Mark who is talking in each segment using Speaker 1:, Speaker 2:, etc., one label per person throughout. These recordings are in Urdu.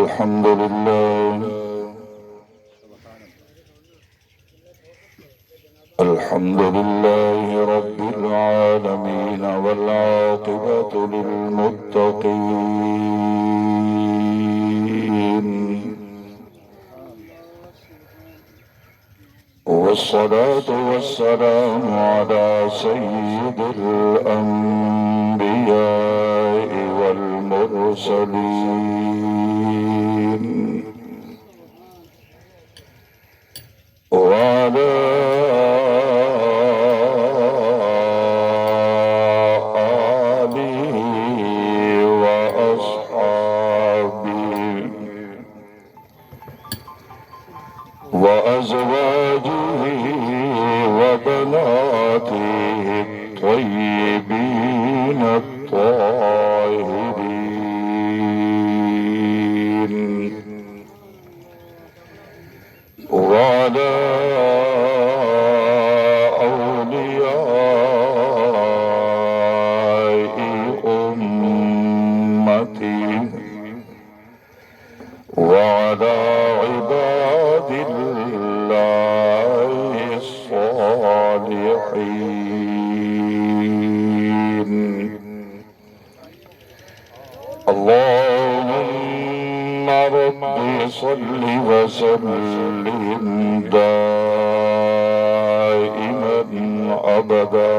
Speaker 1: الحمد لله الحمد لله رب العالمين، والعاقبة للمتقين، والصلاة والسلام على سيد الأنبياء والمرسلين، وعلى آله وأصحابه وأزواجه وبناته الطيبين الطاهرين، وعلى أولياء أمته، وعلى عباد الله الصالحين. اللهم رب صل وسلم دائما أبدا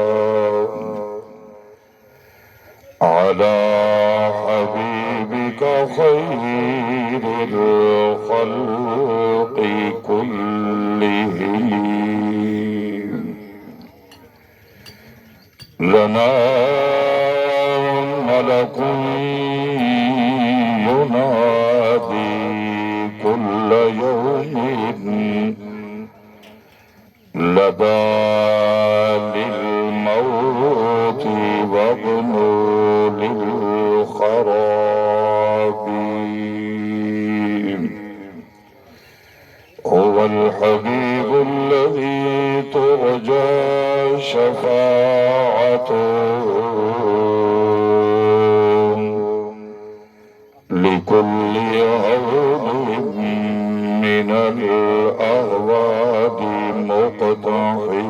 Speaker 1: على حبيبك خير الخلق كلهم. لنا ملك ينادي كل يوم لدى للموت وابن للخراب. هو الحبيب الذي ترجى شفاعته لكل هول من الأغواد مقتحمين.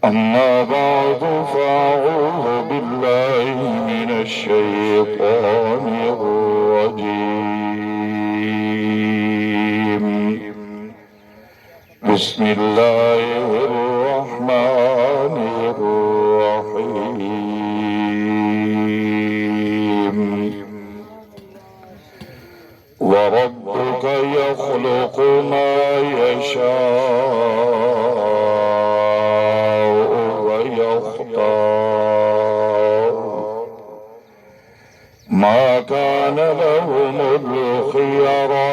Speaker 1: أما بعد، فأعوذ بالله من الشيطان الرجيم. بسم الله الرحمن الرحيم. وربك يخلق ما يشاء ويختار، ما كان لهم الخيرة،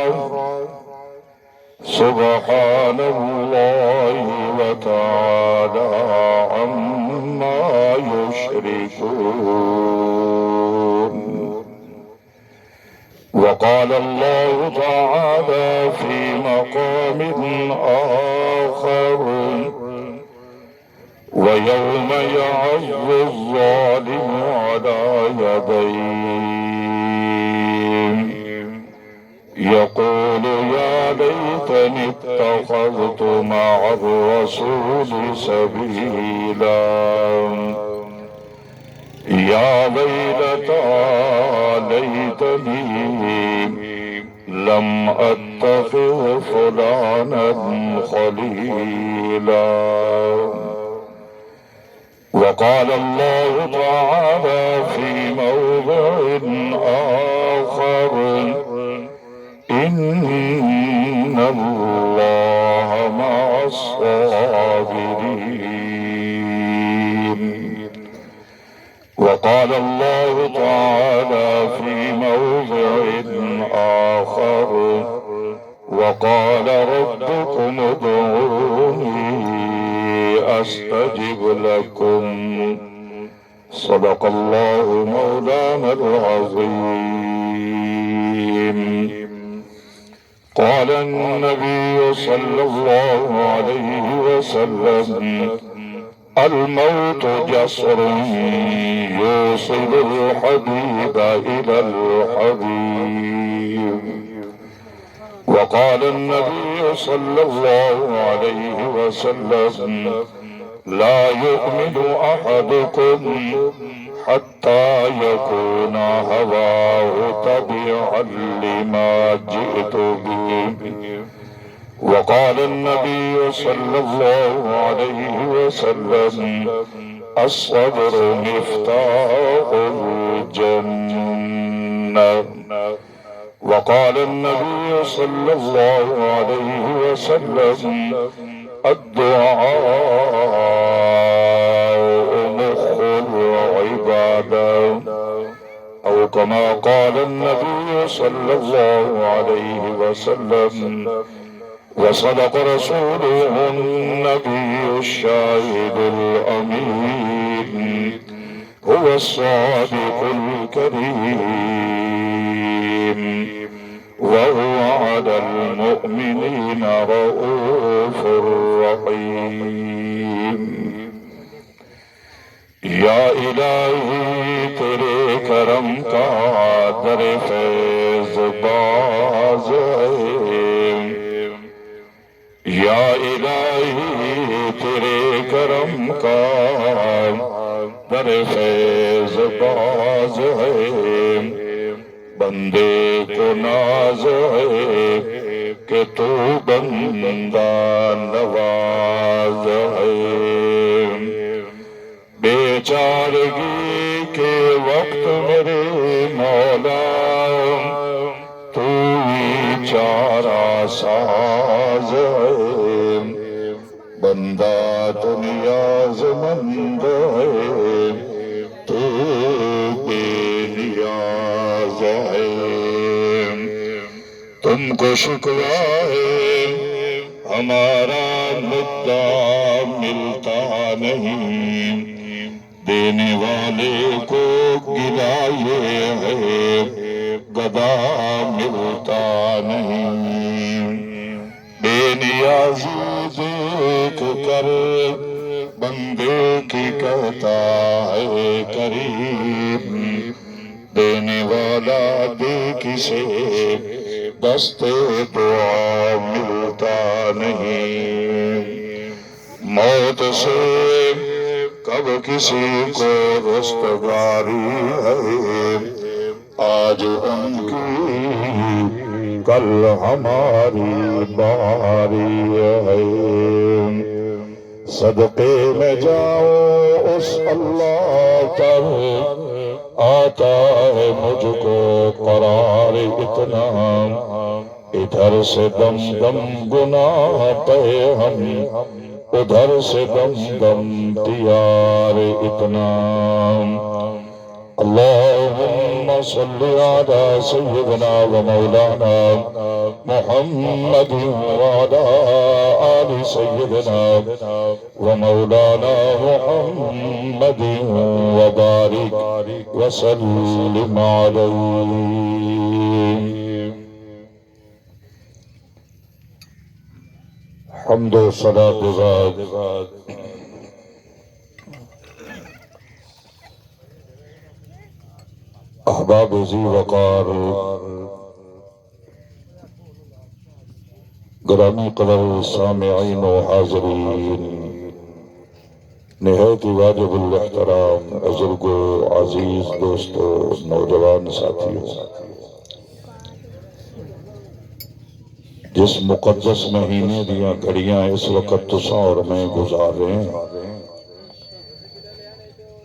Speaker 1: سبحان الله وتعالى عما يشركون. وقال الله تعالى في مقام آخر: ويوم يعض الظالم على يديه يقول يا ليتني اتخذت مع الرسول سبيلا، يا ويلتى ليتني لم أتخذ فلانا خليلا. وقال الله تعالى في موضع آخر: إن الله مع الصابرين. وقال الله تعالى في موضع آخر: وقال ربكم ادعوني أستجب لكم. صدق الله مولانا العظيم. قال النبي صلى الله عليه وسلم: الموت جسر يوصل الحبيب إلى الحبيب. وقال النبي صلى الله عليه وسلم لا يؤمن أحدكم حتى يكون هواه تبعا لما جئت به. وقال النبي صلى الله عليه وسلم الصبر مفتاح الجنة. وقال النبي صلى الله عليه وسلم الدعاء مخ العبادة، أو كما قال النبي صلى الله عليه وسلم. وصدق رسوله النبي الشاهد الأمين، هو الصادق الكريم، وهو على المؤمنين رؤوف رحيم. یا الہی تیرے کرم کا در فیض باز ہے، یا الہی تیرے کرم کا در فیض باز ہے، بندے کو ناز ہے کہ تو بندہ نواز ہے۔ بیچارگی کے وقت میرے مولا تو ہی چارہ ساز ہے، بندہ تو نیاز مند ہے تو بے نیاز ہے۔ تم کو شکوہ ہے ہمارا مدعا ملتا نہیں، دینے والے کو گلا یہ ہے گدا ملتا نہیں۔ بے نیازی دیکھ کر بندے کی کہتا ہے کریم، دینے والا دیکھ سے دستے دعا ملتا نہیں۔ موت سے کب کسی کو رستگاری ہے، آج ان کی کل ہماری باری ہے۔ صدقے میں جاؤ اس اللہ پر، آتا ہے مجھ کو قرار اتنا، ادھر سے دم دم گناہ پہ ہم، ادھر سے دم دم دیار اتنا۔ اللہم صلی علی سیدنا و مولانا محمد وعلی آل سیدنا و مولانا محمد وبارک وسلم علیہ۔ حمد و صلاۃ کے بعد احباب ذی وقار، گرامی قدر سامعین و حاضرین، نہایت واجب الاحترام بزرگ و عزیز دوستو، نوجوان ساتھیوں، جس مقدس مہینے دیاں گھڑیاں اس وقت تساں اور میں گزار رہے ہیں،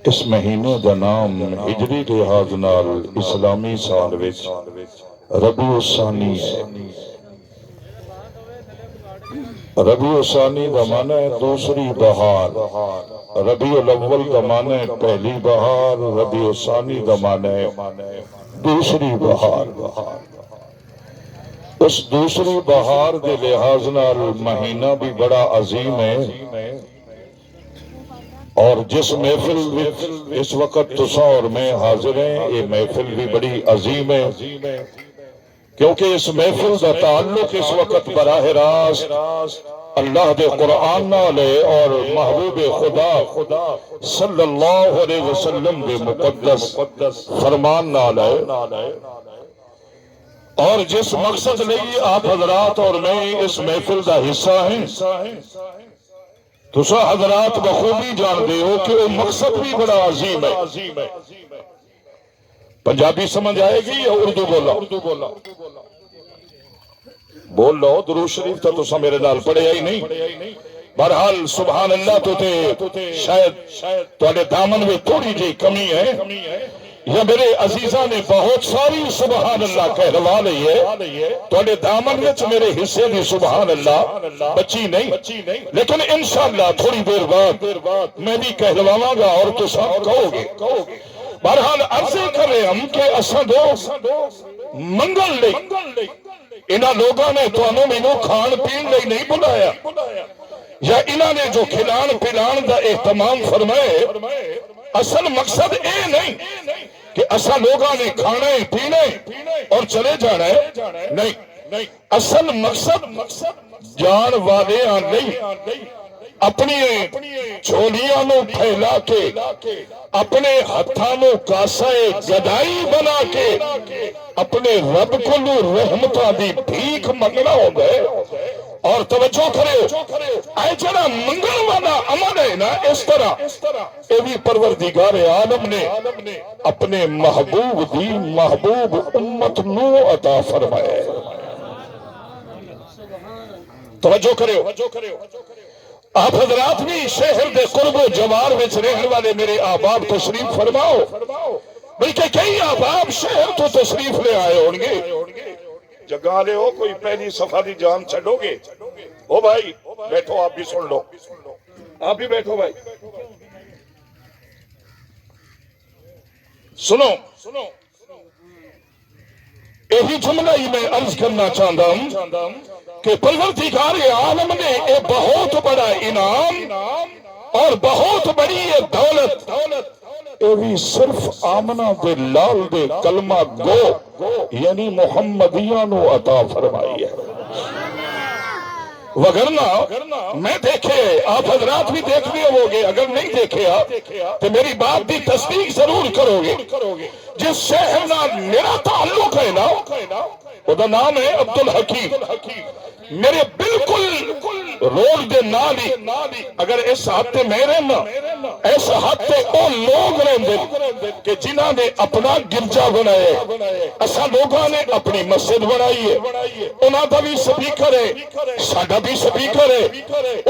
Speaker 1: اس مہینے دا نام ہجری لحاظ نال اسلامی سال وچ ربیع الثانی ہے۔ ربیع الثانی دا معنی ہے دوسری بہار، ربیع الاول دا معنی ہے پہلی بہار، ربیع الثانی دا معنی ہے دوسری بہار۔ اس دوسری بہار دے لحاظ نال مہینہ بھی بڑا عظیم ہے، اور جس محفل اس وقت تساں اور میں حاضر ہیں، یہ محفل بھی بڑی عظیم ہے، کیونکہ اس محفل کا تعلق اس وقت براہ راست اللہ دے قرآن نالے اور محبوب خدا صلی اللہ علیہ وسلم دے مقدس فرمان نالے اور جس مقصد لئی آپ حضرات اور میں اس محفل دا حصہ ہیں تسا حضرات بخوبی جان دے ہو کہ وہ مقصد بھی بڑا عظیم ہے. پنجابی سمجھ آئے گی یا اردو بولا بول لو درود شریف تو تسا میرے نال پڑھیا ہی نہیں. بہرحال سبحان اللہ تو تے شاید تواڈے دامن میں تھوڑی جی کمی ہے یا میرے عزیزاں نے بہت ساری سبحان اللہ کہلوا لئی ہے تواڈے دامن وچ میرے حصے دی سبحان اللہ بچی نہیں لیکن انشاءاللہ تھوڑی دیر بعد میں بھی کہلواواں گا اور تسا کہو گے. بہرحال عرض کرے ہم کہ اساں دو منگل لئی انہاں لوگاں نے تانوں مینوں کھان پین لئی نہیں بلایا یا انہاں نے جو کھلان پلان دا اہتمام فرمائے اصل مقصد اے نہیں کہ اساں لوگاں نے کھانا پینا اور چلے جانا ہے نہیں. اصل مقصد جان والے نہیں اپنی چھولیاں نو پھیلا کے اپنے ہتھاں نو کاسے گدائی بنا کے اپنے رب کو رحمتاں دی بھیک منگنا ہوندا ہے. اور توجہ کرے اے جڑا منگل والا عمل ہے نا اس طرح اے بھی پروردگار عالم نے اپنے محبوب امت نو عطا فرمایا. توجہ کرے آپ حضرات بھی شہر دے قرب و جوار وچ رہن والے میرے احباب تشریف فرماؤ بلکہ کئی احباب شہر تو تشریف لے آئے ہوں گے. جگہ لے ہو کوئی پہلی صفحہ دی جان چھڑو گے. او بھائی بیٹھو آپ بھی سن لو آپ بھی بیٹھو بھائی سنو یہی جملہ ہی میں عرض کرنا چاہتا ہوں کہ پروردگار عالم نے ایک بہت بڑا انعام اور بہت بڑی یہ دولت یہ بھی صرف آمنہ دے لال دے کلمہ گو یعنی محمدیہ نو عطا فرمائی ہے. وگرنہ میں دیکھے آپ حضرات بھی دیکھ رہے ہوگے اگر نہیں دیکھے آپ تو میری بات بھی تصدیق ضرور کرو گے. جس شہر نال میرا تعلق ہے نا وہ دا نام ہے عبدالحکیم. میرے بالکل روڈ دے نالی اگر اس ہاتھ میں رہنا اس ہاتھ او لوگ رہندے کہ جنہاں نے اپنا گرجا بنائے اسا لوگاں نے اپنی مسجد بنائی ہے. انہاں دا بھی سپیکر ہے ساڈا بھی سپیکر ہے.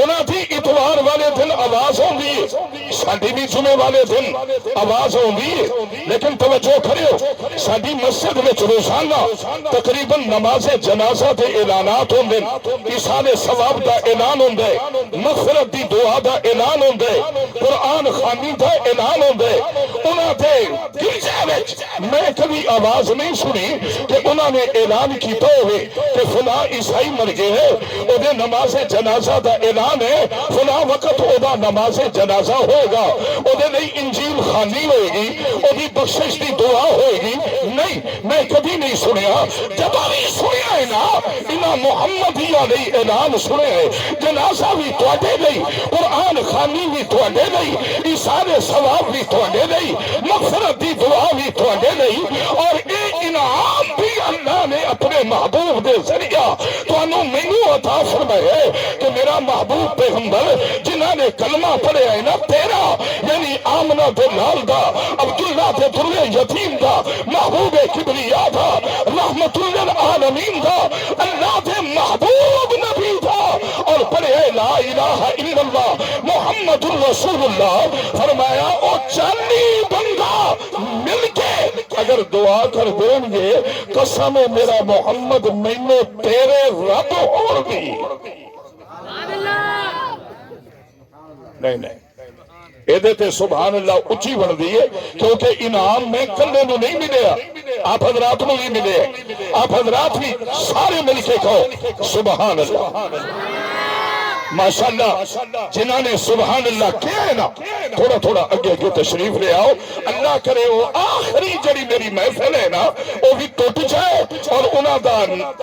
Speaker 1: انہاں دی اتوار والے دن آواز ہوندی ہے ساڈی بھی جمعے والے دن آواز ہوندی ہے. لیکن توجہ کریو ساڈی مسجد وچ روزانہ تقریباً نماز جنازہ دے اعلانات ہوندے ایصال ثواب دا اعلان ہوندے مغفرت دی دعا دا اعلان ہوندے قرآن خوانی دا اعلان ہوندے. انہاں دے گرجے وچ میں کبھی آواز نہیں سنی کہ انہاں نے اعلان کیتا ہوئے کہ فلاں عیسائی مر گئے ہے او دے نماز جنازہ دا اعلان ہے فلاں وقت او دا نماز جنازہ ہوگا او دے لئی انجیل خوانی ہوئے گی او دی بخشش دی دعا ہوئے گی. نہیں میں کبھی نہیں سنیا. جب بھی سنیا ہے نا انہاں محمدیہ لئی اعلان سنے ہے جنازہ بھی تواڈے لئی قرآن خوانی بھی تواڈے لئی ایصال ثواب بھی تواڈے لئی مغفرت دی دعا بھی تواڈے لئی اور اے انعام بھی اللہ نے اپنے محبوب دے ذریعہ تانوں مینوں عطا فرمایا کہ میرا محبوب پیغمبر جنہاں نے کلمہ پڑھیا ہے نا تیرا یعنی آمنہ دے لال دا عبداللہ دے در یتیم دا محبوب کبریا دا رحمت للعالمین دا اللہ دے محبوب نبی تھا اور پڑھے لا الہ الا اللہ محمد الرسول اللہ. فرمایا او 40 بندہ مل کے اگر دعا کر دیں گے قسم میرا محمد مینوں تیرے رب اور بھی نہیں ایدے تے سبحان اللہ اچھی بن دیئے کیونکہ انعام میں کلے نو نہیں ملیا آپ حضرات نو نہیں ملے. آپ حضرات بھی سارے مل کے کہو سبحان اللہ. ماشاءاللہ جنہوں نے سبحان اللہ کیا ہے نا تھوڑا تھوڑا اگے اگے تشریف لے آؤ اللہ کرے وہ آخری جڑی میری محفل ہے نا وہ بھی ٹوٹ جائے اور انہاں دا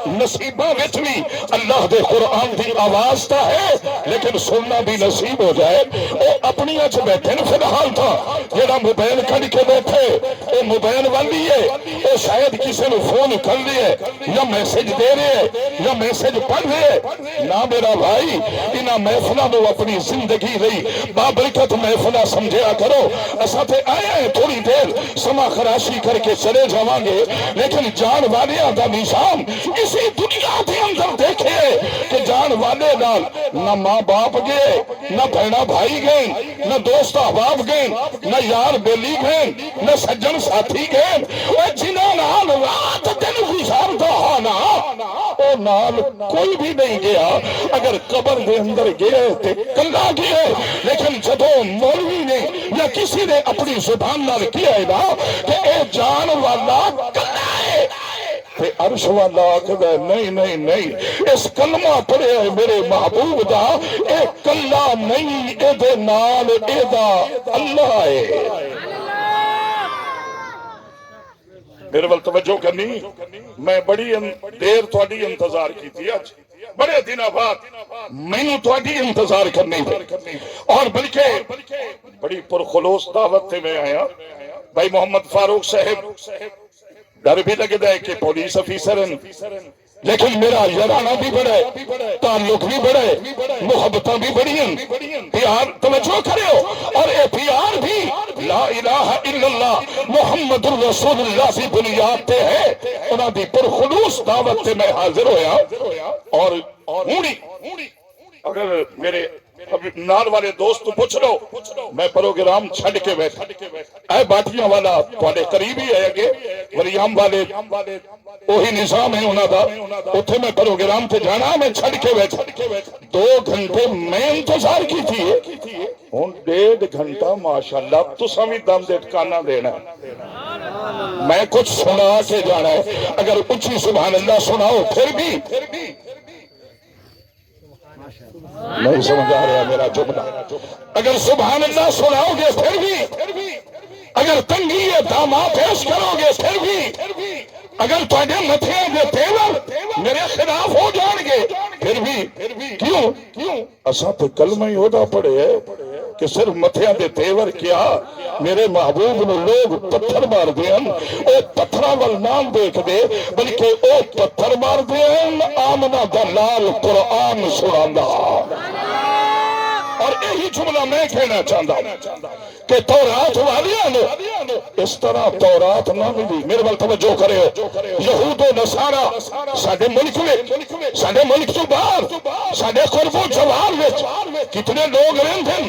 Speaker 1: نصیباں وچ بھی اللہ دے قرآن دی آواز تا ہے لیکن سننا بھی نصیب ہو جائے وہ اپنی اچ بیٹھے نا فی الحال تھا جڑا موبائل کھڑ کے بیٹھے وہ موبائل والی ہے وہ شاید کسی نے فون کر لیے یا میسج دے رہے یا میسج پڑھ رہے نہ میرا بھائی انہاں محفلہ نو اپنی زندگی لئی بابرکت محفلہ سمجھیا کرو اساں تے آئے ہیں تھوڑی دیر سما خراشی کر کے چلے جاوان گے لیکن جان والیاں دا نظام اسی دنیا دے اندر دیکھے کہ جان والے نال نہ ماں باپ گئے نہ بہنا بھائی گئے نہ دوست احباب گئے نہ یار بیلی گئے نہ سجن ساتھی گئے وہ جنہاں نال رات دن گزارتا ہونا او نال کوئی بھی نہیں گیا اگر قبر دے اندر گئے تے کلا گئے لیکن جدوں مولوی نے یا کسی نے اپنی زبان نال کیا ہے نا کہ اے جان والا کلا ہے تے عرش والا آکھدا ہے نہیں نہیں نہیں اس کلمہ پڑھے ہے میرے محبوب دا اے کلا نہیں اے دے نال اے دا اللہ ہے میرے ول توجہ کرنی میں بڑی دیر تھوڑی انتظار کی تھی آج بڑے دنوں بعد میں نے تھوڑی انتظار کرنی تھی اور بلکہ بڑی پرخلوص دعوت تھے میں آیا بھائی محمد فاروق صاحب ڈر بھی لگتا ہے کہ پولیس افیسر لیکن میرا یارانہ بھی بڑا ہے تعلق بھی بڑا ہے محبتاں بھی بڑی ہیں پیار توجہ کرے ہو اور اے پیار بھی لا الہ الا اللہ محمد الرسول اللہ سی بنیاد تے ہے انہاں دی پرخلوص دعوت تے میں حاضر ہویا اور اونی اگر میرے نال والے دوست پوچھ لو میں پروگرام چھڑ کے بیٹھا اے باٹیاں والا تھوڑے قریبی ہے اگے وریام والے وہی نظام ہے انہاں دا اتھے میں پروگرام تے جانا میں چھڑ کے بیٹھا 2 گھنٹے میں انتظار کی تھی ہن 1.5 گھنٹہ ماشاءاللہ تساں وی دم دے ٹھکانا دینا میں کچھ سنا کے جانا ہے اگر اونچی سبحان اللہ سناؤ پھر بھی نہیں سمجھ آ رہا میرا جملہ اگر سبحان اللہ سناؤ گے پھر بھی اگر تنگی داماں پیش کرو گے پھر بھی اگر تھوڑے متھیاں دے تیور میرے خلاف ہو جان گے پھر بھی کیوں اساں تے کلمہ ہی ہودا پڑے ہے کہ صرف متھیاں دے تیور کیا میرے محبوب نو لوگ پتھر مار دین او پتھراں وال نام دیکھ دے بلکہ او پتھر مار دین آمنہ دا لال قرآن سناندا اور یہی جملہ میں کہنا چاہتا ہوں کہ تورات والیاں نے اس طرح تورات نہ ملی میرے وال توجہ کرے ہو یہود و نصارہ ساڈے ملک میں ساڈے ملک تو باہر ساڈے قرب و جوار میں کتنے لوگ رہندے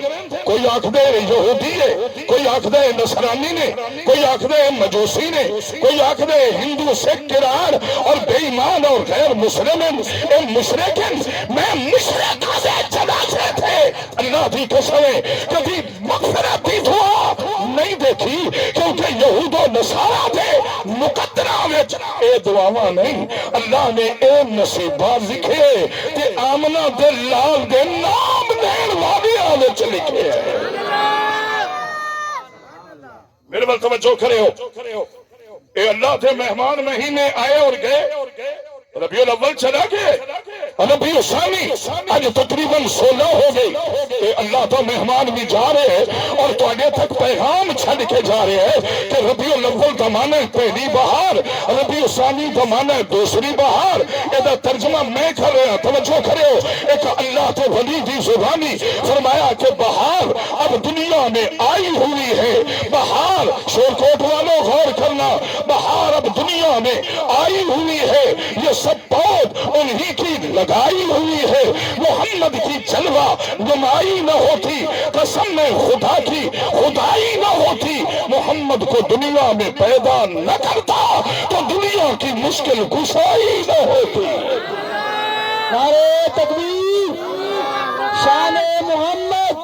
Speaker 1: کوئی آکھدے یہودی ہے کوئی آکھدے نصرانی نے کوئی آکھدے مجوسی نے کوئی آکھدے ہندو سکھ کرار اور بے ایمان اور غیر مسلم اے مشرکن میں مشرک سے جنازے تھے اللہ دی قسم کبھی مغفرت دی دعا نہیں دیکھی کیونکہ یہود و نصارہ دے مقدرہ وچ اے دعاواں نہیں اللہ نے اے نصیبہ لکھے کہ آمنہ دے لال دے نام دین والیاں وچ لکھے میرے بل توجہ کرے ہو اے اللہ دے مہمان مہینے آئے اور گئے ربیع الاول چلا گئے ربیع ثانی آج تقریباً 16 ہو گئی کہ اللہ تو مہمان بھی جا رہے ہیں اور تو آگے تک پیغام چھڑ کے جا رہے ہیں کہ ربیع الاول کا معنی پہلی بہار ربیع ثانی کا معنی دوسری بہار ایدہ ترجمہ میں کر رہا توجہ کرے ہو ایک اللہ تو ولی دی زبانی فرمایا کہ بہار اب دنیا میں آئی ہوئی ہے بہار شورکوٹ والوں غور کرنا بہار اب دنیا میں آئی ہوئی ہے یہ سب پود انہی کی لگائی ہوئی ہے محمد کی جلوہ نمائی نہ ہوتی قسم میں خدا کی خدائی نہ ہوتی محمد کو دنیا میں پیدا نہ کرتا تو دنیا کی مشکل گشائی نہ ہوتی
Speaker 2: نعرہ تکبیر شان محمد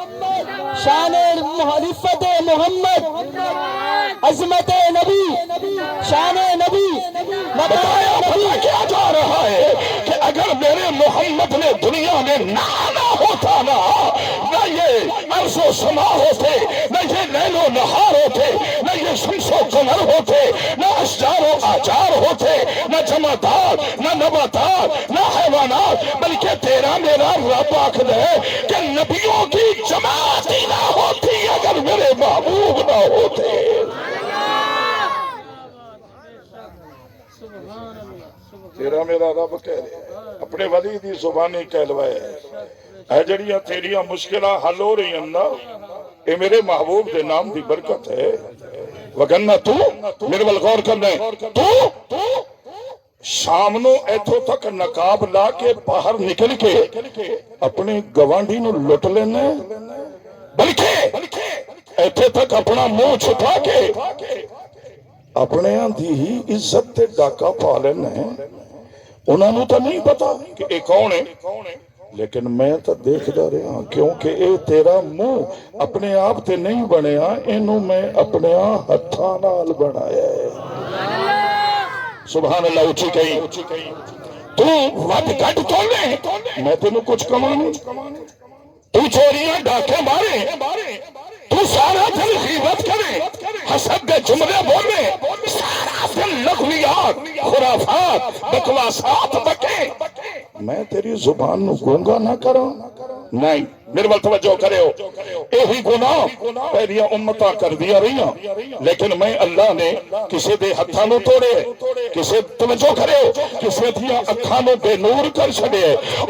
Speaker 2: شان معرفت محمد عظمت نبی شان نبی
Speaker 1: بتایا پتہ کیا جا رہا ہے کہ اگر اگر میرے محمد نے دنیا میں نہ آنا ہوتا نہ یہ عرض و سما ہوتے، نہ یہ لیل و نہار ہوتے، نہ یہ شمس و قمر ہوتے، نہ اشجار و آجار ہوتے، نہ جمادات، نہ نباتات، نہ حیوانات، بلکہ تیرا میرا رب آخر ہے کہ نبیوں کی جماعت ہی نہ ہوتی اگر میرے محبوب نہ ہوتے۔ تیرا میرا رب کہہ رہے ہیں، اپنے ولی دی زبانی کہلوائے اے جڑیاں تیریاں مشکلہ حل ہو رہی ہیں نا، اے میرے محبوب دے نام دی برکت ہے۔ وگرنہ تو میرے وال غور کرنا ہے، تو شام نو ایتھوں تک نقاب لا کے باہر نکل کے اپنے گوانڈی نو لٹ لینا، بلکہ ایتھے تک اپنا منہ چھپا کے اپنے دی ہی عزت تے ڈاکا پا لینا ہے۔ انہوں نے تو نہیں پتا کہ اے کون ہے، لیکن میں تو دیکھ دا رہا ہوں، کیونکہ اے تیرا منہ اپنے آپ تے نہیں بنیا، انہوں میں اپنے ہتھاں نال بنایا ہے۔ سبحان اللہ اچھی کہیں، تو ود گھٹ تو لے، میں تینوں کچھ کمانے، تو چوریاں ڈاکے مارے، تو سارا دن غیبت کرے، حسد دے جملے بولے، سارا دن لغویات، خرافات، بکواسات بکے، میں تیری زبان نو گونگا نہ کروں؟ نہیں، میرے وال توجہ کرے ہو، یہی گناہ پہلیاں امتاں کر دیا رہی ہیں، لیکن میں اللہ نے کسے دے ہتھاں نو توڑے، کسے توجہ کرے ہو، کسے دیا اکھاں نو بے نور کر چھڑے،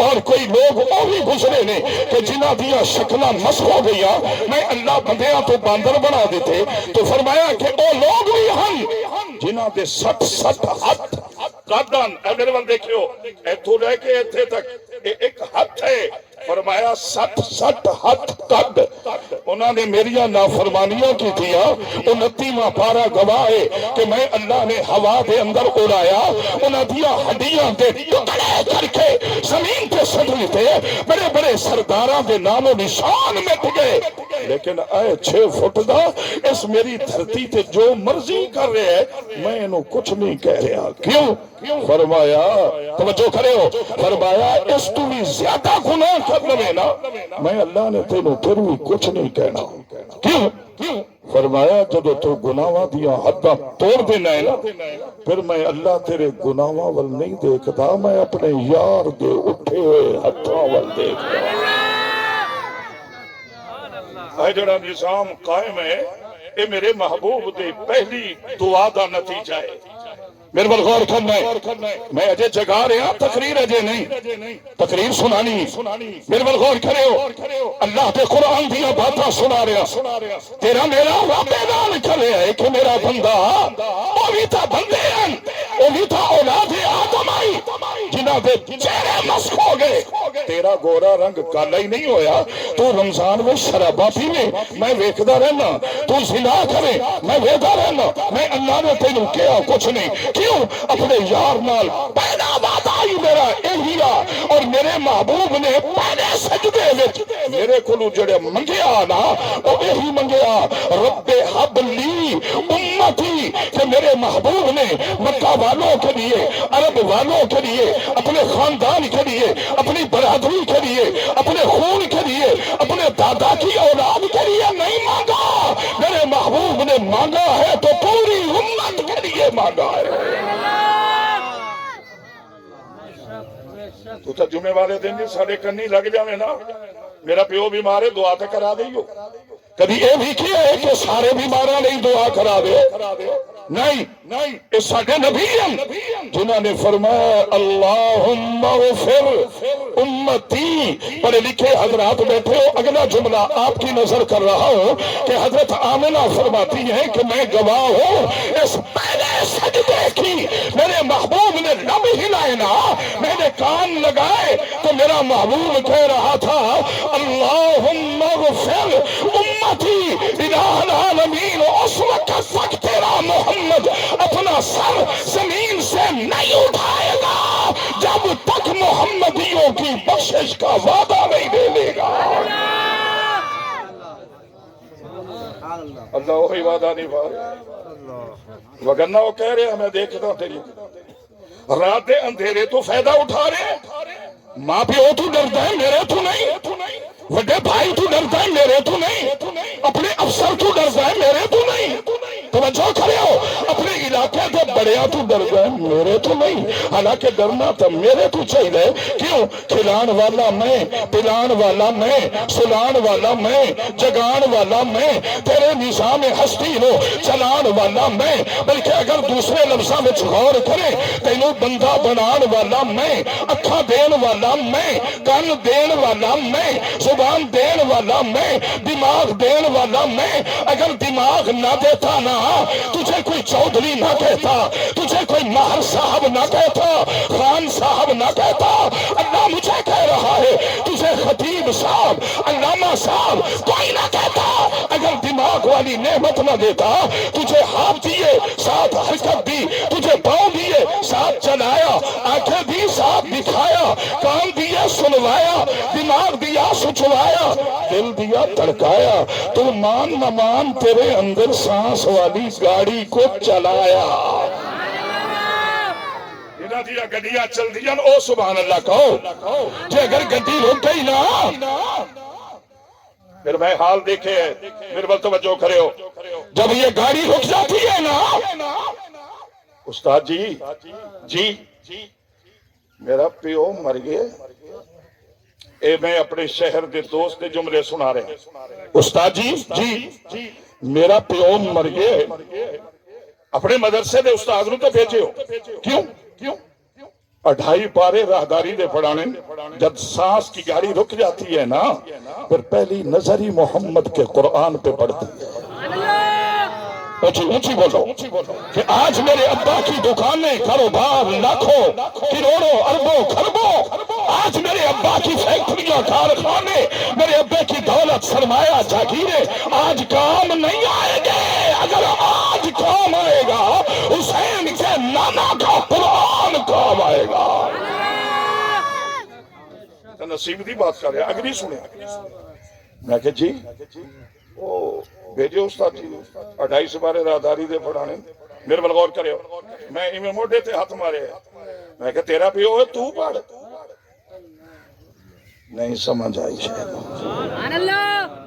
Speaker 1: اور کوئی لوگ وہ بھی گزرے نے کہ جنہ دیا شکلہ مس ہو گیا، میں اللہ بندیاں تو باندر بنا دیتے، تو فرمایا کہ او لوگ بھی ہم جنہ دے سٹ ہاتھ قدن، اے میرے وال دیکھو، ایتھو رہ کے ایتھے تک ایک ہاتھ ہے، فرمایا سٹ ہاتھ قد، انہوں نے میریاں نافرمانیاں کی دیا، 29واں پارہ گواہ ہے کہ میں اللہ نے ہوا دے اندر اڑایا، انہوں دیا ہڈیاں دے ٹکڑے کر کے زمین پہ سٹری تھے، بڑے بڑے سرداراں دے نام و نشان مٹ گئے، لیکن اے 6 فٹ دا اس میری دھرتی تے جو مرضی کر رہے ہیں، میں انہوں کچھ نہیں کہہ رہا، کیوں؟ فرمایا توجہ کرے ہو، فرمایا اس تو بھی زیادہ گناہ کر لے نا، میں اللہ نے تینوں پھر بھی کچھ نہیں کہنا، کیوں؟ فرمایا جدو تو گناہاں دیا حداں توڑ دینا ہے نا، پھر میں اللہ تیرے گناہاں وال نہیں دیکھتا، میں اپنے یار دے اٹھے ہوئے ہتھاں وال دیکھتا۔ اے جڑا نظام قائم ہے، اے میرے محبوب دے پہلی دعا دا نتیجہ ہے۔ میرے بل غور کرنا ہے، میں اجے جگا رہا، تقریر اجے نہیں، تقریر سنانی، میرے بل غور کرے ہو، اللہ دے قرآن دیا باتاں سنا رہا، تیرا میرا رب اعلان کر رہا ہے کہ میرا بندہ وہ بھی تھا، بندے ہیں وہ بھی تھا، اولاد آدم آئی جنہ دے چہرے مسخ ہو گئے، تیرا گورا رنگ کالا ہی نہیں ہویا، تو رمضان میں شرابہ پیوے میں ویکھدا رہنا، تو زنا کرے میں ویکھدا رہنا، میں اللہ نے تینوں کیا کچھ نہیں، کیوں؟ اپنے یار نال پہلا وعدہ ہی میرا یہی آ، اور میرے محبوب نے پہلے سجدے وچ میرے کولوں جڑے منگیا نا، وہ یہی منگیا، رب حب لی امتی، کہ میرے محبوب نے مکہ والوں کے لیے، عرب والوں کے لیے، اپنے خاندان کے لیے، اپنی برادری کے لیے، اپنے خون کے لیے، اپنے دادا کی اولاد کے لیے نہیں مانگا، میرے محبوب نے مانگا ہے تو پوری امت کے لیے مانگا ہے۔ تو جمعے والے دن جی سارے کنی لگ جاوے نا، میرا پیو بیمار ہے دعا تے کرا دئیو، کبھی اے بھی کیا ہے کہ سارے بیماراں نہیں دعا کرا دے، نہیں اس ساڈے نبی ہیں جنہوں نے فرمایا اللہم اغفر امتی، پڑھے لکھے حضرات بیٹھے ہو، اگلا جملہ آپ کی نظر کر رہا ہوں کہ حضرت آمنہ فرماتی ہیں کہ میں گواہ ہوں اس پہلے سجدے کی، میرے محبوب نے لب ہلائے نا، میں نے کان لگائے تو میرا محبوب کہہ رہا تھا اللہم اغفر امتی الہ العالمین، اس وقت تک تیرا محمد اپنا سر زمین سے نہیں اٹھائے گا جب تک محمدیوں کی بخشش کا وعدہ نہیں دے لے گا۔ اللہ وہی وعدہ نہیں پا رہا، وگرنہ وہ کہہ رہے ہیں میں دیکھتا ہوں تیری رات دے اندھیرے تو فائدہ اٹھا رہے ہیں۔ ماں پیو تو ڈرتا ہے میرے تو نہیں، وڈے بھائی تو ڈرتا ہے میرے تو نہیں، اپنے افسر تو ڈرتا ہے میرے تو نہیں، توجہ کھڑے ہو، اپنے علاقے کے بڑیا تو ڈرتا ہے میرے تو نہیں، حالانکہ ڈرنا تو میرے تو چاہیے۔ کیوں؟ کھلان والا میں، پلان والا میں، سلان والا میں، جگان والا میں، تیرے نظام ہستی نو چلان والا میں، بلکہ اگر دوسرے لفظاں میں غور کرے تینوں بندہ بنان والا میں، اکھاں دین والا میں، کان دین والا میں، زبان دین والا میں، دماغ دین والا میں۔ اگر دماغ نہ دیتا نا تجھے کوئی چودھری نہ کہتا، تجھے کوئی ماہر صاحب نہ کہتا، خان صاحب نہ کہتا، اللہ مجھے کہہ رہا ہے تجھے خطیب صاحب، علامہ صاحب کوئی نہ کہتا۔ اگر دماغ والی نعمت نہ دیتا، تجھے ہاتھ دیے ساتھ حرکت دی، تجھے پاؤں دیے ساتھ چلایا، آنکھیں دی ساتھ دکھایا، کان دیے سنوایا، دماغ دیا سچوایا، دل دیا تڑکایا، تو مان نہ مان تیرے اندر سانس والی گاڑی کو چلایا۔ دیا گڈیاں چل دیا او سبحان اللہ کہو، جے اگر گڈی رک گئی نا پھر میں حال دیکھے میرے بل توجہ کرے ہو، جب یہ گاڑی رک جاتی ہے نا استاد جی میرا پیو مر گئے، اے میں اپنے شہر دے دوست دے جملے سنا رہے ہیں، استاد جی میرا پیو مر گئے، اپنے مدرسے دے استاد نو تو بھیجے ہو، کیوں 2.5 پارے راہداری دے پڑھانے، جب سانس کی گاڑی رک جاتی ہے نا پھر پہلی نظر ہی محمد کے قرآن پہ پڑتی ہے۔ اونچی بولو کہ آج میرے ابا کی دکانیں کاروبار لاکھوں کروڑوں اربوں خربوں، آج میرے ابا کی فیکٹریاں کارخانے، میرے ابے کی دولت سرمایہ جاگیریں آج کام نہیں آئے گے۔ اگر آج کام آئے گا حسین کے نانا کا قرآن کام آئے گا۔ نصیب دی بات کر رہے ہیں، اگلی سنیں۔ میں کہ جی وہ بھیجے استاد جی 2.5 پارے راہداری دے پڑھانے، میرے بل غور کرے ہو، میں ایویں موڈے تے ہاتھ مارے، میں کہ تیرا پیو ہے تو پڑھ، نہیں سمجھ آئی شاید،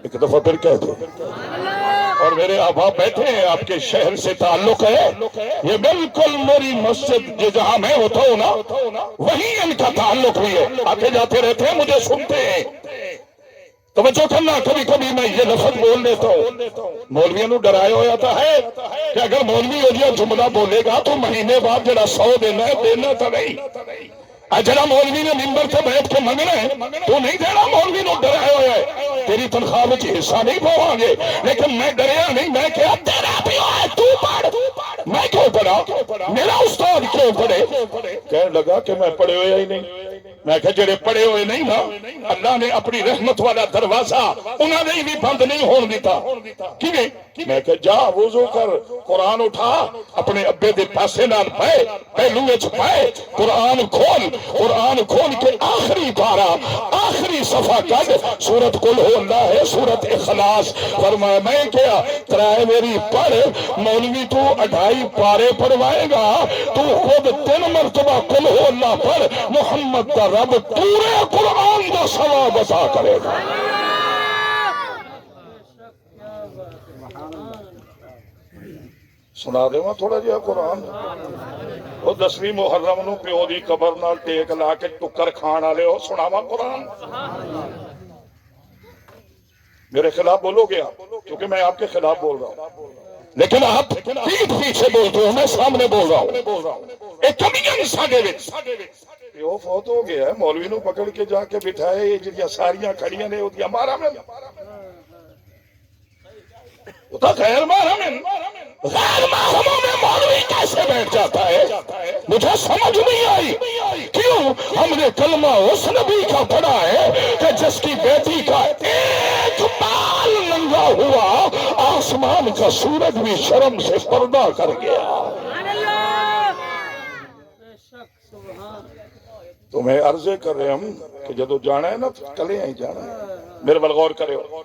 Speaker 1: ایک دفعہ پھر کہہ دو۔ اور میرے آبا بیٹھے ہیں، آپ کے شہر سے تعلق ہے، یہ بالکل میری مسجد جہاں میں ہوتا ہوں نا وہیں ان کا تعلق بھی ہے، آتے جاتے رہتے ہیں، مجھے سنتے ہیں۔ توجہ کرنا، کبھی کبھی میں یہ لفظ بول لیتا ہوں، مولویوں نو ڈرائے ہو جاتا ہے کہ اگر مولوی ہو جائے جملہ بولے گا تو مہینے بعد جڑا 100 دینا ہے دینا تو نہیں، جڑا مولوی نے ممبر سے بیٹھ کے منگنا ہے تو نہیں دینا، مولوی نو ڈرائے ہوئے ہے، تیری تنخواہ میں حصہ نہیں پاؤں گے، لیکن میں ڈریا نہیں، میں کہا تیرا بھی ہے تو پڑھ، میں کیوں پڑھا، میرا استاد کیوں پڑھے، کہنے لگا کہ میں پڑھے ہوئے ہی نہیں، میں کہا جڑے پڑھے ہوئے نہیں نا اللہ نے اپنی رحمت والا دروازہ انہوں نے بھی بند نہیں ہون دیتا، کیویں؟ میں کہا جا وضو کر، قرآن اٹھا، اپنے ابے دے پاسے نال پائے، پہلو وچ پائے، قرآن کھول کے آخری پارا آخری صفحہ کر، سورت قل ہو اللہ ہے، سورت اخلاص، فرمایا میں کیا ترائے میری پڑھ، مولوی تو 2.5 پارے پڑھوائے گا، تو خود 3 مرتبہ قل ہو اللہ پڑھ، محمد کا رب پورے قرآن کا ثواب عطا کرے گا۔ سنا دے وہاں تھوڑا جہا قرآن، وہ 10ویں محرم نو پیو دی قبر نال ٹیک لا کے ٹکر کھان والے ہو، سناواں قرآن؟ میرے خلاف بولو گے آپ، کیونکہ میں آپ کے خلاف بول رہا ہوں، لیکن آپ پیٹ پیچھے بولتے ہو، میں سامنے بول رہا ہوں۔ ایک کمیاں نہیں ساڈے وچ، پیو فوت ہو گیا ہے، مولوی نو پکڑ کے جا کے بٹھائے، یہ جڑیاں ساریاں کھڑیاں نے وہ مارا میں غیر محرموں میں مولوی کیسے بیٹھ جاتا ہے، مجھے سمجھ نہیں آئی۔ کیوں؟ ہم نے کلمہ اس نبی کا پڑھا ہے کہ جس کی بیٹی کا ایک بال ننگا ہوا آسمان کا سورج بھی شرم سے پردہ کر گیا۔ تمہیں عرضے کر رہے ہم کہ جدو جانا ہے نا کلے ہی جانا ہے، میرے بل غور کرے ہو۔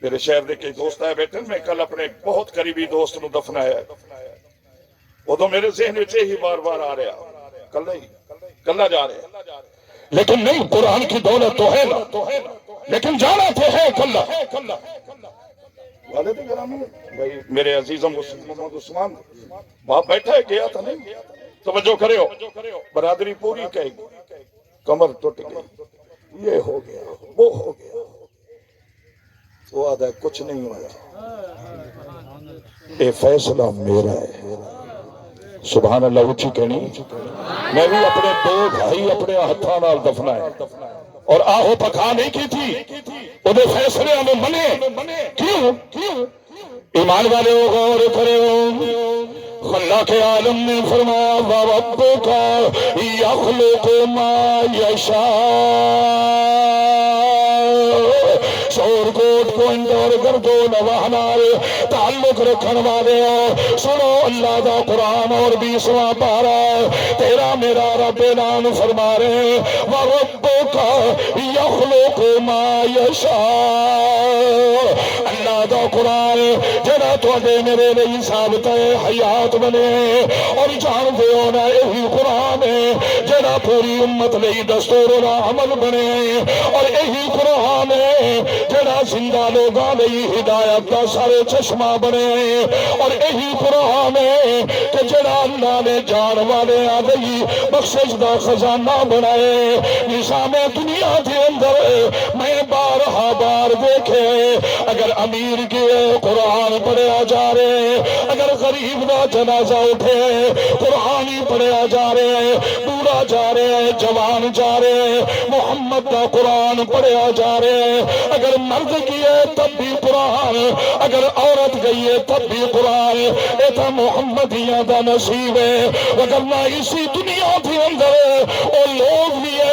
Speaker 1: میرے شہر دے کے دوست آئے بیٹھے، میں کل اپنے بہت قریبی دوست نو دفنایا ہے، وہ تو میرے ذہن سے ہی بار بار آ رہا کلہ جا رہے لیکن نہیں قرآن کی دولت تو ہے نا لیکن جانا تو ہے کلہ والد گرامی بھائی میرے عزیزم محمد عثمان وہاں بیٹھا ہے گیا تھا نہیں توجہ کرے ہو برادری پوری کہے گی کمر ٹوٹ گئی یہ ہو گیا وہ ہو گیا وہ آدھا کچھ نہیں ہوا یہ فیصلہ میرا ہے سبحان اللہ اچھی کہنی میں بھی اپنے دو بھائی اپنے ہاتھوں نال دفنا ہے اور آہو پکا نہیں کی تھی وہ فیصلے ہمیں منے کیوں ایمان والے ہو غور کرے ہو اللہ کے عالم نے فرمایا وَرَبُّكَ يَخْلُقُ مَا يَشَاءُ شور کوٹ کو اندور گردو نوانار تعلق رکھن والے ہو سنو اللہ دا قرآن اور 20واں پارہ تیرا میرا رب اعلان فرما رہے وَرَبُّكَ يَخْلُقُ مَا يَشَاءُ اللہ دا قرآن جڑا تواڈے میرے لئی ثابت ہے حیات بنے اور جان دے ہونا یہی قرآن ہے جڑا پوری امت لئی دستور و عمل بنے اور یہی قرآن ہے جڑا زندہ لوگاں لئی ہدایت دا سارے چشمہ بنے اور یہی قرآن ہے کہ جڑا اللہ نے جان والے آدھی بخشش دا خزانہ بنائے نظام دنیا کے اندر میں بارہا بار دیکھے اگر امیر کے قرآن پڑھیا جا رہے اگر غریب دا جنازہ اٹھے قرآن ہی پڑھیا جا رہے بوڑھا جا رہے جوان جا رہے محمد دا قرآن پڑھیا جا رہے اگر مرد کیے تب بھی قرآن اگر عورت گئی ہے تب بھی قرآن اے تا محمدیاں دا نصیب ہے وگرنہ اسی دنیا کے اندر او لوگ بھی ہیں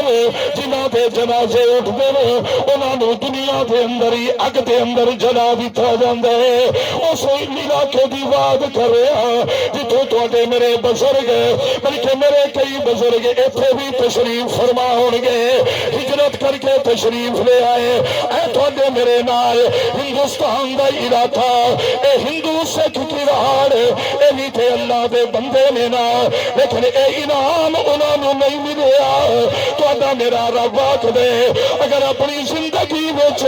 Speaker 1: جنہاں دے جنازے اٹھ دے انہاں نو دنیا کے اندر ہی اگ دے اندر جلا دتا جاندے اس علاقے دی بات کر رہا جتوں تواڈے میرے بزرگ بلکہ میرے کئی بزرگ ایتھے بھی تشریف فرما ہونگے ہجرت کر کے تشریف لے آئے اے تواڈے میرے نال ہندوستان دا علاقہ اے ہندو سکھ کی راڑ اے بھی تے اللہ دے بندے نے نا لیکن اے انعام انہاں نو نہیں ملیا تواڈا میرا رب آکھ دے اگر اپنی زندگی وچ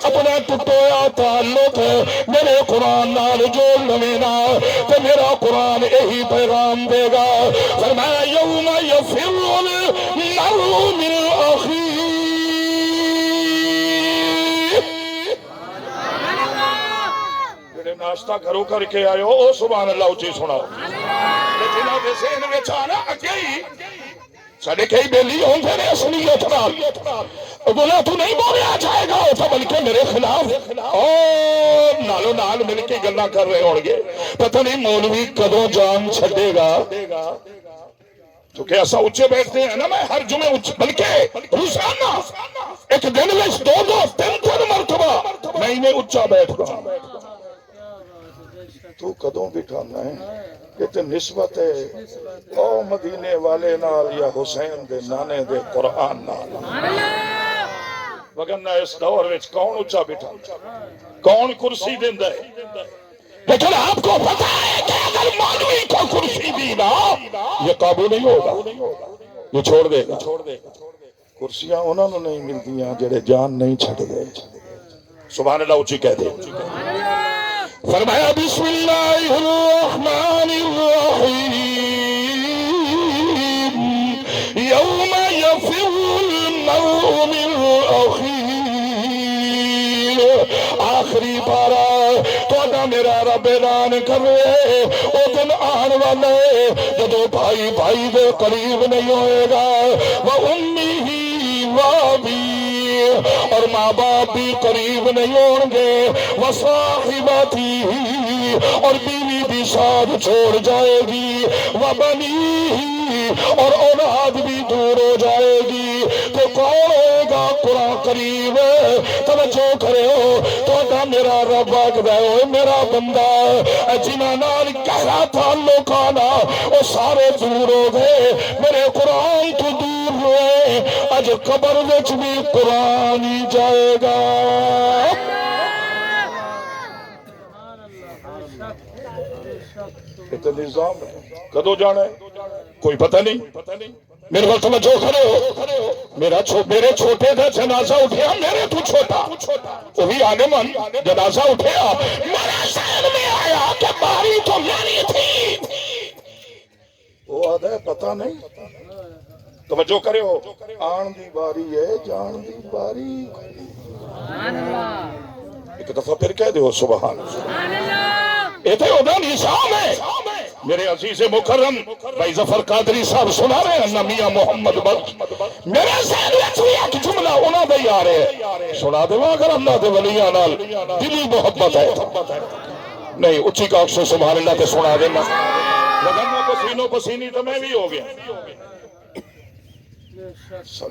Speaker 1: اپنا ٹوٹیا تعلق میرے قرآن نال جوڑ لوے نا تے میرا قرآن یہی پیغام دے گا فرمایا یوم یفر المرء من اخیہ جڑے ناشتہ گھروں کر کے آئے ہو او سبحان اللہ اچھی سناؤ جنہاں دے ذہن وچ آنا اگئی ساڈے کئی بیلی ہوندے نے اصلیت نال بولا تو نہیں بولیا جائے گا تو بلکہ میرے خلاف اور نالو نال مل کے گلاں کر رہے ہوں گے پتہ نہیں مولوی کدوں جان چھڈے گا کیونکہ ایسا اچھے بیٹھتے ہیں نا میں ہر جمعے بلکہ روزانہ ایک دن میں 2-3 مرتبہ میں انہیں اچھا بیٹھ رہا تو کدوں بٹھانا ہے کہ نسبت ہے او مدینے والے نال یا حسین دے نانے دے قرآن نال وگرنہ اس دور وچ کون اچھا بٹھا کون کرسی دیندا ہے لیکن آپ کو پتا ہے کہ اگر مولوی کو کرسی دی نا یہ قابو نہیں ہوگا یہ چھوڑ دے گا کرسیاں انہوں نے نہیں ملتیاں جڑے جان نہیں چھڑ گئے سبحان اللہ اچھی کہہ دے فرمایا بسم اللہ الرحمن الرحیم یوم یفر المرء من اخیہ آخری پارا تو میرا رب اعلان کر رہے او دن آن والے جدو بھائی بھائی دے قریب نہیں ہوئے گا وَأُمِّهِ وَأَبِيهِ اور ماں باپ بھی قریب نہیں ہوں گے وَصَاحِبَتِهِ اور بیوی بھی ساتھ چھوڑ جائے گی وَبَنِيهِ اور اولاد بھی دور ہو جائے گی تو کون ہوئے گا قرآن قریب توجہ کرے ہو تو میرا رب آگدہ ہے میرا بندہ جنہاں نال گہرا تعلق آنا وہ سارے دور ہو گئے میرے قرآن تو دور ہوئے اج قبر وچ بھی قرآن ہی جائے گا یہ تو نظام ہے، کدو جانا ہے کوئی پتہ نہیں۔ میرے کو توجہ کرو، میرے چھوٹے کا جنازہ اٹھیا، میرے تو چھوٹا وہی عالمان جنازہ اٹھیا، میرے ذہن میں آیا کہ باری تو میری تھی، وہ آدھا ہے پتہ نہیں۔ توجہ کرو، آن دی باری ہے جان دی باری۔ ایک دفعہ پھر کہہ دو سبحان اللہ۔ یہ تو ہونا نظام ہے۔ میرے عزیز مکرم بھائی ظفر قادری صاحب سنا رہے ہیں، میاں محمد بخش میرے ذہن وچ ایک جملہ انہاں دا ہی آ رہا ہے، سنا دیواں اگر اللہ دے ولیاں نال دلی محبت ہے نہیں اچھی کاک سے سبحان اللہ تے سنا دینا، وگرنہ پسینوں پسینی تو میں بھی ہو گیا۔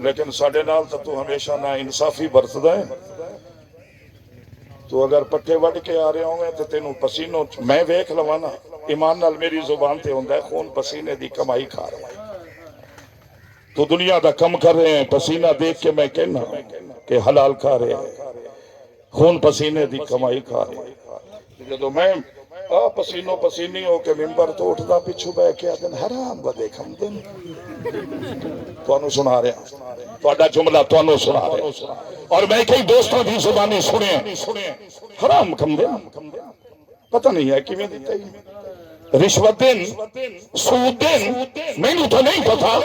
Speaker 1: لیکن ساڈے نال تو ہمیشہ نا انصافی برتدا ہے، تو اگر پٹھے وڈ کے آ رہے ہوں گے تو تینوں پسینوں میں ویکھ لواں نا، ایمان نال میری زبان تے ہوندا ہے خون پسینے دی کمائی کھا رہا ہے، تو دنیا دا کم کر رہے ہیں، پسینہ دیکھ کے میں کہنا کہ حلال کھا رہے ہیں، خون پسینے دی کمائی کھا رہے ہیں۔ جدو میں پسینوں پسینی ہو کے ممبر تو اٹھدا پچھو بہ کے آدن حرام بدے کھم دن، تانوں سنا رہے ہیں، تہاڈا جملہ تانوں سنا رہے ہیں، اور میں کئی دوستوں کی زبانی سنے حرام کھم دن، پتہ نہیں ہے کیویں دیتا ہی رشوت دن سود دن میں نے تو نہیں پتا،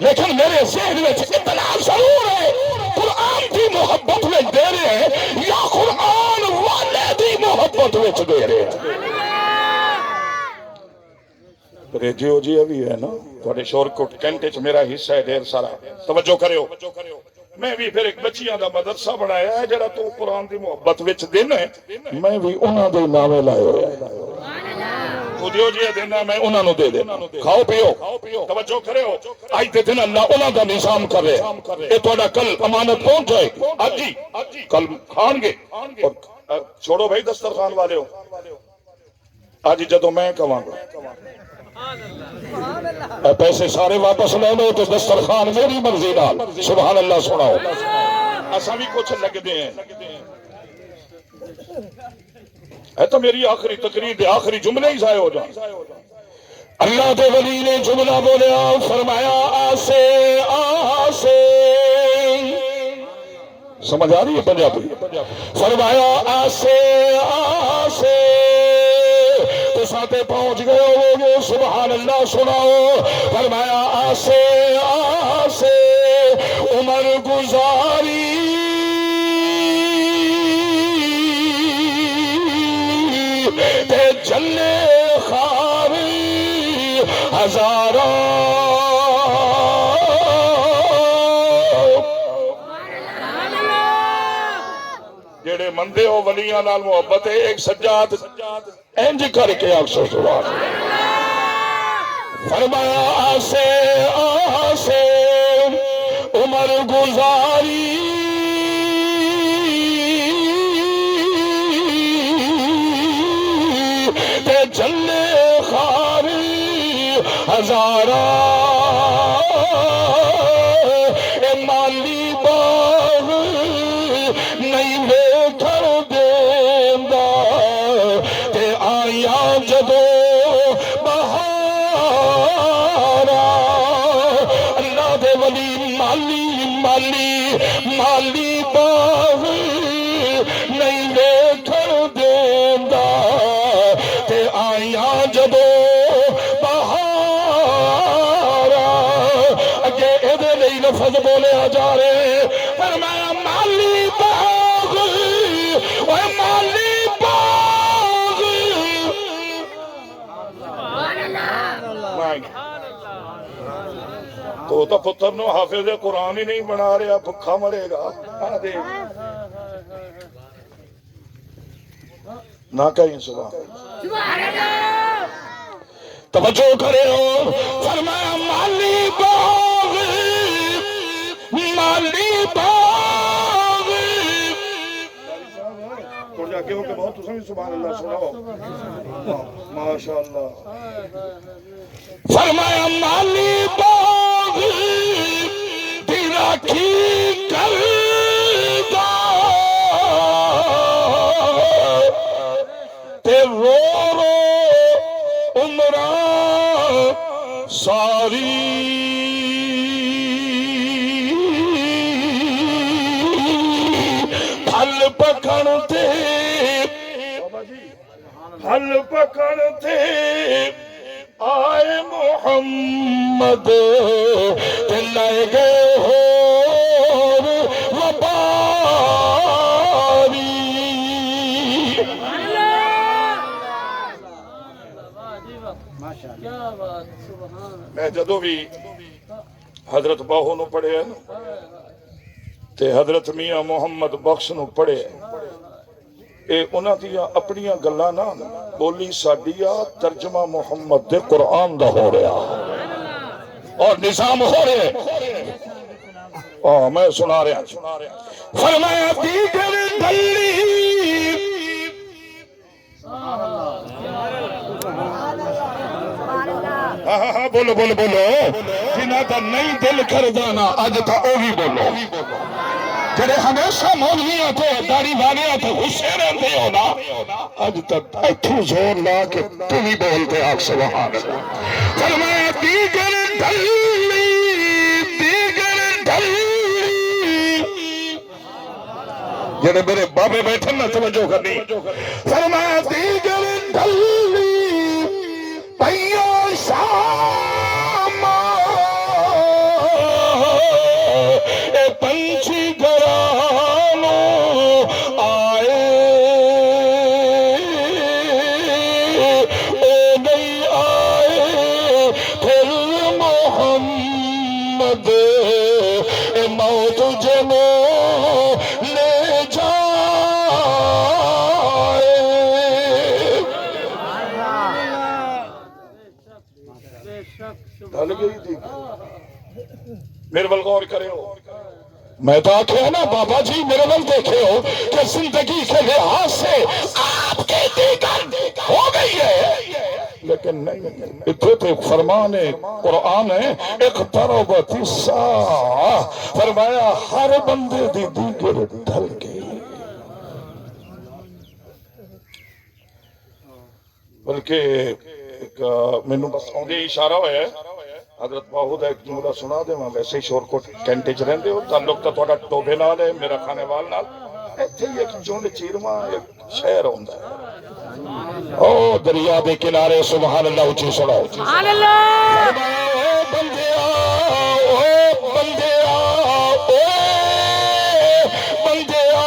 Speaker 1: لیکن میرے ذہن میں اطلاع ضرور ہے قرآن کی محبت میں دے رہے ہیں یا قرآن والے دی محبت میں دے رہے ہیں۔ ریڈیو جی ابھی ہے نا تھوڑے شور کوٹ کینٹے چ میرا حصہ ہے ڈھیر سارا، توجہ کریو۔ میں بھی پھر ایک بچیاں دا مدرسہ بنایا ہے جڑا تو قرآن دی محبت وچ دن ہے، میں بھی انہاں دے نامے لائے ہوئے ہیں، دیو جی دینا میں انہاں نو دے دینا، کھاؤ پیو، توجہ کریو۔ آج دے دن اللہ انہاں دا نظام کرے، اے تہاڈا کل امانت پہنچ جائے گی، اج ہی کل کھان گے، اور چھوڑو بھائی دسترخوان والے ہو، آج جدو میں کہاں گا پیسے سارے واپس لے لو تو دسترخوان میری مرضی نال، سبحان اللہ سناؤ، ایسا بھی کچھ لگ دے ہیں۔ ہے تو میری آخری تقریر دے آخری جملے ہی ضائع ہو جائیں۔ اللہ دے ولی نے جملہ بولیا، فرمایا آسے آسے، سمجھ آ رہی ہے پنجابی؟ فرمایا آسے آسے تو ساتھے پہنچ گئے ہوگے، سبحان اللہ سناؤ۔ فرمایا آسے آسے عمر گزاری تے جلے خاری ہزاروں، جڑے مندے ہو ولیاں نال محبت ہے، ایک سجاد انج کر کے اکثر سبحان اللہ۔ فرمایا آسے آسے عمر گزاری تے جلے خاری ہزارہ، اے مالی باغ نہیں ویکھن دیندا تے آیا جدو بہارا، اللہ دے ولی مالی مالی مالی باغ نہیں ویکھن دیندا تے آیا جدو بہارا، اگے ادھے لئی لفظ بولے جا رہے، فرمایا مالی باغ اے مالی باغ، تو پتر نو حافظ قرآن ہی نہیں بنا رہا، بھکھا مرے گا نہ کہیں سبحان اللہ۔ توجہ کرے ہو، فرمایا مالی باغ مالی باغ، تھوڑ جا کے ہو کہ بہت تسا بھی سبحان اللہ سناؤ، ماشاءاللہ۔ فرمایا مالی باغ دی راکھی کردا تے رو رو عمر ساری پھل پکڑتے پھل پکڑتے آئے محمد تے لے گئے ہو وباری میں جدو بھی حضرت باہو نو پڑھے تے حضرت میاں محمد بخش نو پڑھے اے انہاں دیاں اپنیاں گلاں نہ بولی ساڈیا ترجمہ محمد دے قرآن دا ہو رہا اور نظام ہو رہے میں سنا رہا فرمایا دیگر دلی ہاں بولو بولو بولو جنہاں دا نہیں دل کردانا اج تا او بھی بولو جڑے ہمیشہ مولویاں تے داڑھی والیاں تے غصے رہندے ہو نا اج تک ایتھوں زور لا کے تو بھی بولتے آپ سبحان اللہ فرمایا دیگر دلی جڑے میرے بابے بیٹھے نا توجہ کرنی فرمایا دیگر دلی پیو شام اے پنچھی گرانو آئے اے نہیں آئے پھر محمد اے موت جنو لے جائے ڈھل گئی تھی میرے بل غور کرے ہو میں تو آکھے نا بابا جی میرے بل دیکھے ہو کہ زندگی کے لحاظ سے آپ کے دیگر ہو گئی ہے لیکن نہیں اتنے تو فرمان قرآن ہے اقتربت الساعہ فرمایا ہر بندے دی دیگر ڈھل گئی بلکہ مینو بس آدھے اشارہ ہوا ہے حضرت باہو دا ایک جملہ سنا دے میں ویسے ہی شور کوٹ کینٹے چ رہندے ہو تعلق تو تھوڑا ٹوبے نال ہے میرا کھانے وال نال ایتھے ہی ایک چونڈ چیرواں ایک شہر ہوندا ہے او دریا دے کنارے سبحان اللہ اونچی سناؤ سبحان اللہ او بندیا او بندیا او بندیا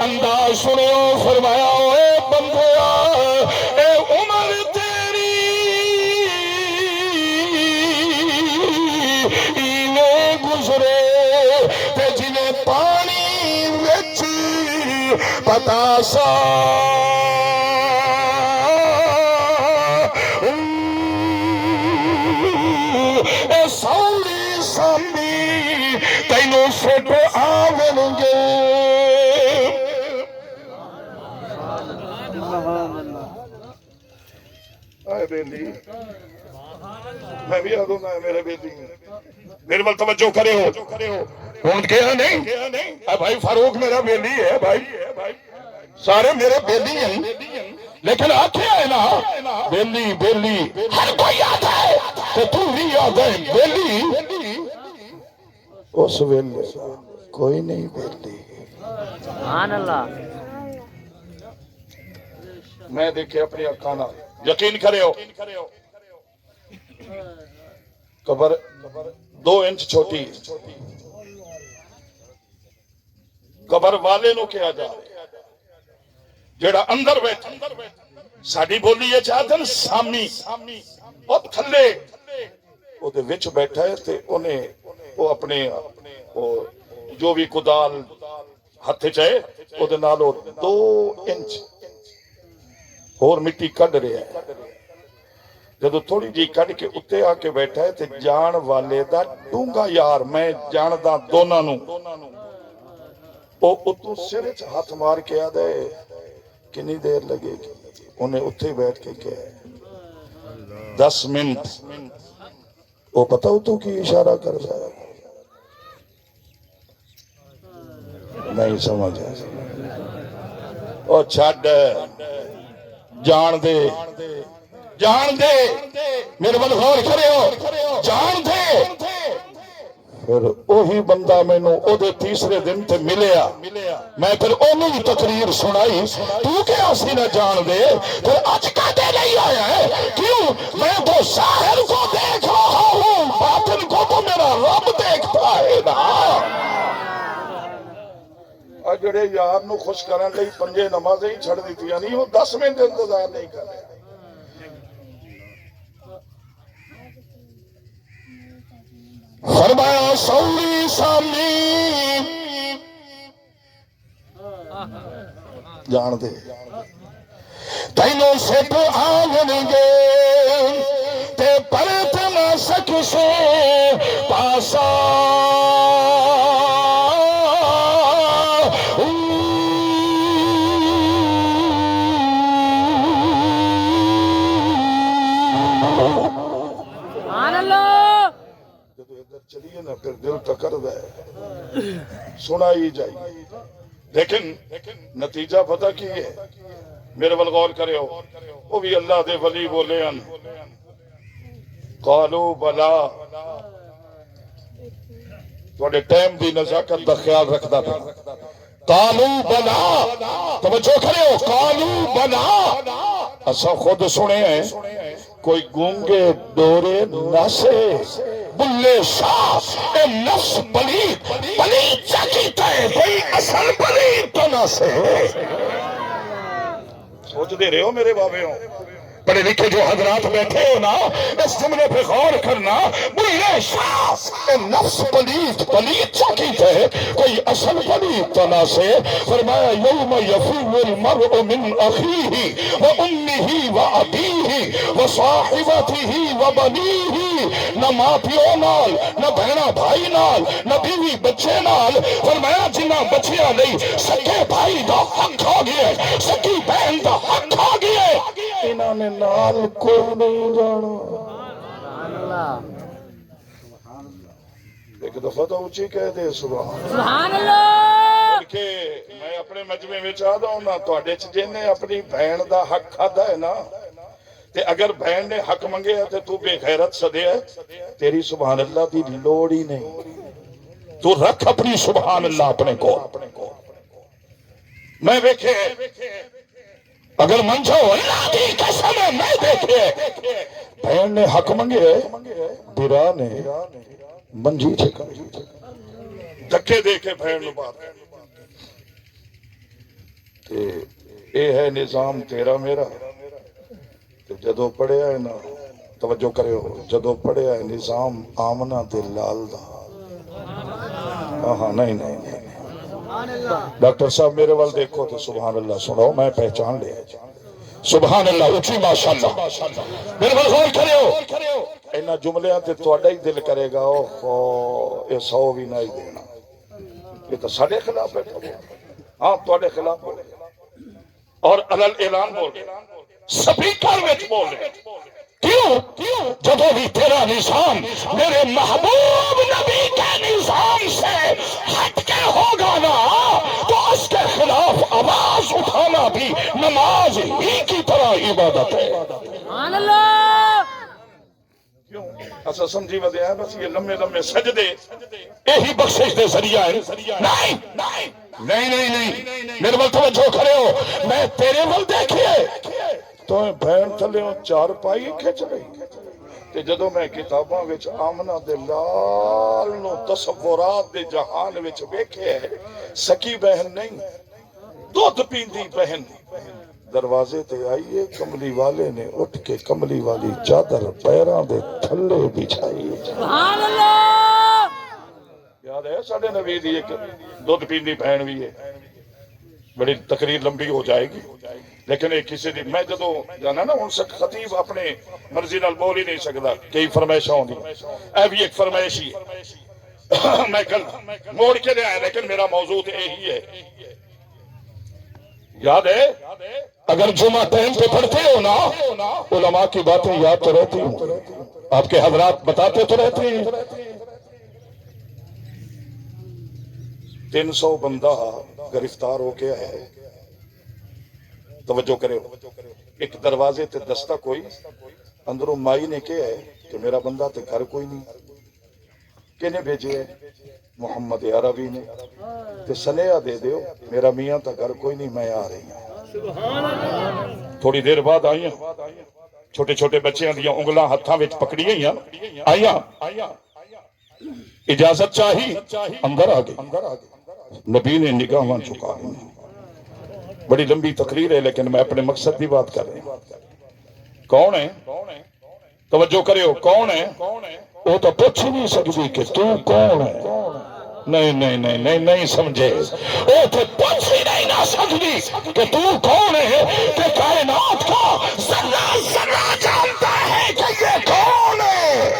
Speaker 1: انداز سنو فرمایا او بندیا اے عمر تیری گزرے تے جنہیں پانی وچ پتاسا اے سولی سامی تینوں سٹ آون گے آئے بیلی میں بھی آدھوں گا میرے بیلی میرے بل توجہ کرے ہو ہون کیا نہیں اے بھائی فاروق میرا بیلی ہے بھائی سارے میرے بیلی ہیں لیکن آکھے آئے نا بیلی بیلی ہر کوئی آتا ہے کہ تو بھی آتا ہے بیلی اس بیلی کوئی نہیں بیلی
Speaker 2: سبحان اللہ
Speaker 1: میں دیکھے اپنی اکھانا یقین کرے ہو قبر 2 انچ چھوٹی قبر والے نو کیا جا جیڑا اندر بیٹھا ساڑی بولی یہ چاہتا ہے سامی بہت تھلے وہ دے وچ بیٹھا ہے تے انہیں وہ اپنے جو بھی کدال ہتھے چاہے وہ دے نالو 2 انچ اور مٹی کڑ رہے ہیں جدو تھوڑی جی کڑ کے اتے آ کے بیٹھا ہے تے جان والے دا ڈونگا یار میں جان دا دونوں نو وہ اتو سرچ ہاتھ مار کے آدھے کنی دیر لگے گی انہیں اتھے بیٹھ کے کہے 10 منٹ وہ پتہ ہو تو کی اشارہ کر رہا ہے نہیں سمجھ ہے اور چھڑ جان دے جان دے میرے بل غور کرو جان دے پھر وہی بندہ مینوں او دے تیسرے دن تے ملیا میں پھر انہوں ہی تقریر سنائی تو کیا سی نہ جان دے پھر اج کہتے نہیں آیا ہے کیوں میں تو ظاہر کو دیکھ رہا ہوں باطن کو تو میرا رب دیکھتا ہے نا جڑے یار نو خوش کرن لئی پنجے نمازیں ہی چھڑ دیتی نہیں وہ 10 منٹ انتظار نہیں کر رہے فرمایا سوری سامی جان دے تینوں سے تو آگن گے تے پرت نہ سک سے پاسا چلیے نا پھر دل تکر ہے سنائی جائے لیکن نتیجہ پتہ کی ہے میرے بل غور کرے ہو وہ بھی اللہ دے ولی بولے ان قالو بلا تھوڑے ٹائم دی نزاکت دا خیال رکھتا تھا قالو بلا توجہ کرے ہو قالو بلا ایسا خود سنے ہیں کوئی گونگے ڈورے ناسے بلے شاہ اے نفس پلید چاکیتا ہے کوئی اصل پلید تو ناسے سوچ دے رہے ہو میرے بابے ہوں پڑھے لکھے جو حضرات بیٹھے ہو نا اس جملے پہ غور کرنا بلے شاہ نفس پلید چاکیت ہے کوئی اصل پلید تنا سے فرمایا یوم یفر المرء من اخیہ و امہ و ابیہ و صاحبتہ و بنیہ نہ ماں پیو نال نہ بہنا بھائی نال نہ بیوی بچے نال فرمایا جنہ بچیاں نہیں سکے بھائی دا حق آ گیا سکی بہن دا حق آ گیا انہوں نے نال کو نہیں جانا ایک دفعہ تو اونچی کہہ دے سبحان اللہ کہ میں اپنے مجمع میں چاہتا ہوں نا تو اڈے جن نے اپنی بہن دا حق کھادا ہے نا تے اگر بہن نے حق منگے ہے تو بے غیرت سدے ہے تیری سبحان اللہ دی لوڑ ہی نہیں تو رکھ اپنی سبحان اللہ اپنے کو میں دیکھے اگر منجھو اللہ دی قسم ہے میں دیکھے بہن نے حق منگے برا نے منجی چھکا دکھے دیکھے بہن نو بات اے ہے نظام تیرا میرا جدو پڑھیا ہے نا توجہ کرے ہو جدو پڑھیا ہے نظام آمنہ دے لال دا ہاں نہیں ڈاکٹر صاحب میرے وال دیکھو تو سبحان اللہ سنو میں پہچان لیا سبحان اللہ اچھی ماشاءاللہ میرے وال غور کرے ہو اینا جملیاں تے توڑا ہی دل کرے گا اے 100 بھی نہ ہی دینا یہ تو ساڑھے خلاف ہے ہاں توڑے خلاف بولے اور علل اعلان بولے سپیکر وچ بولے کیوں جب بھی تیرا نظام میرے محبوب نبی کے نظام سے ہٹ کے ہوگا نا تو اس کے خلاف آواز اٹھانا بھی نماز ہی کی طرح عبادت ہے سبحان اللہ کیوں ایسا سمجھی ودے ہیں بس یہ لمبے سجدے یہی بخشش دے ذریعہ ہے نہیں میرے بل توجہ کرے ہو میں تیرے بل دیکھئے تو بہن تھلے چار پائی کھچ رہی کہ جدو میں کتاباں وچ آمنہ دے لال نو تصورات دے جہان وچ بیکھے سکی بہن نہیں دودھ پیندی بہن دروازے تے آئیے کملی والے نے اٹھ کے کملی والی چادر پیران دے تھلے بچھائی سبحان اللہ یاد ہے ساڑھے نبی دی ایک دودھ پیندی بہن بھی ہے بڑی تقریر لمبی ہو جائے گی لیکن ایک کسی دی میں جدو جانا نا ان سے خطیب اپنے مرضی نال بول ہی نہیں سکتا کئی فرمائشاں ہوں دی اے بھی ایک فرمائش ہی ہے میں کل موڑ کے لے آیا لیکن میرا موضوع یہی ہے یاد ہے اگر جمعہ ٹائم پہ پڑھتے ہو نا علماء کی باتیں یاد تو رہتی ہوں آپ کے حضرات بتاتے تو رہتے ہیں 300 بندہ گرفتار ہو کے ہے توجہ کرے ایک دروازے تے دستہ کوئی اندروں مائی نے کہا ہے کہ میرا بندہ تے گھر کوئی نہیں کہنے بھیجے ہے محمد عربی نے تے سنیہ دے دیو میرا میاں تا گھر کوئی نہیں میں آ رہی ہوں تھوڑی دیر بعد آئیاں چھوٹے چھوٹے بچیاں دیا انگلاں ہتھاں وچ پکڑی آئیاں اجازت چاہی اندر آگے نبی نے نگاہاں چکا لی بڑی لمبی تقریر ہے لیکن میں اپنے مقصد کی بات کر رہا ہوں کون ہے توجہ کریو کون ہے وہ تو پوچھ ہی نہیں سکتی کہ تو کون ہے نہیں نہیں نہیں نہیں نہیں سمجھے وہ تو پوچھ ہی نہیں نہ سکتی کہ تو کون ہے کہ کائنات کا ذرہ ذرہ جانتا ہے کہ یہ کون ہے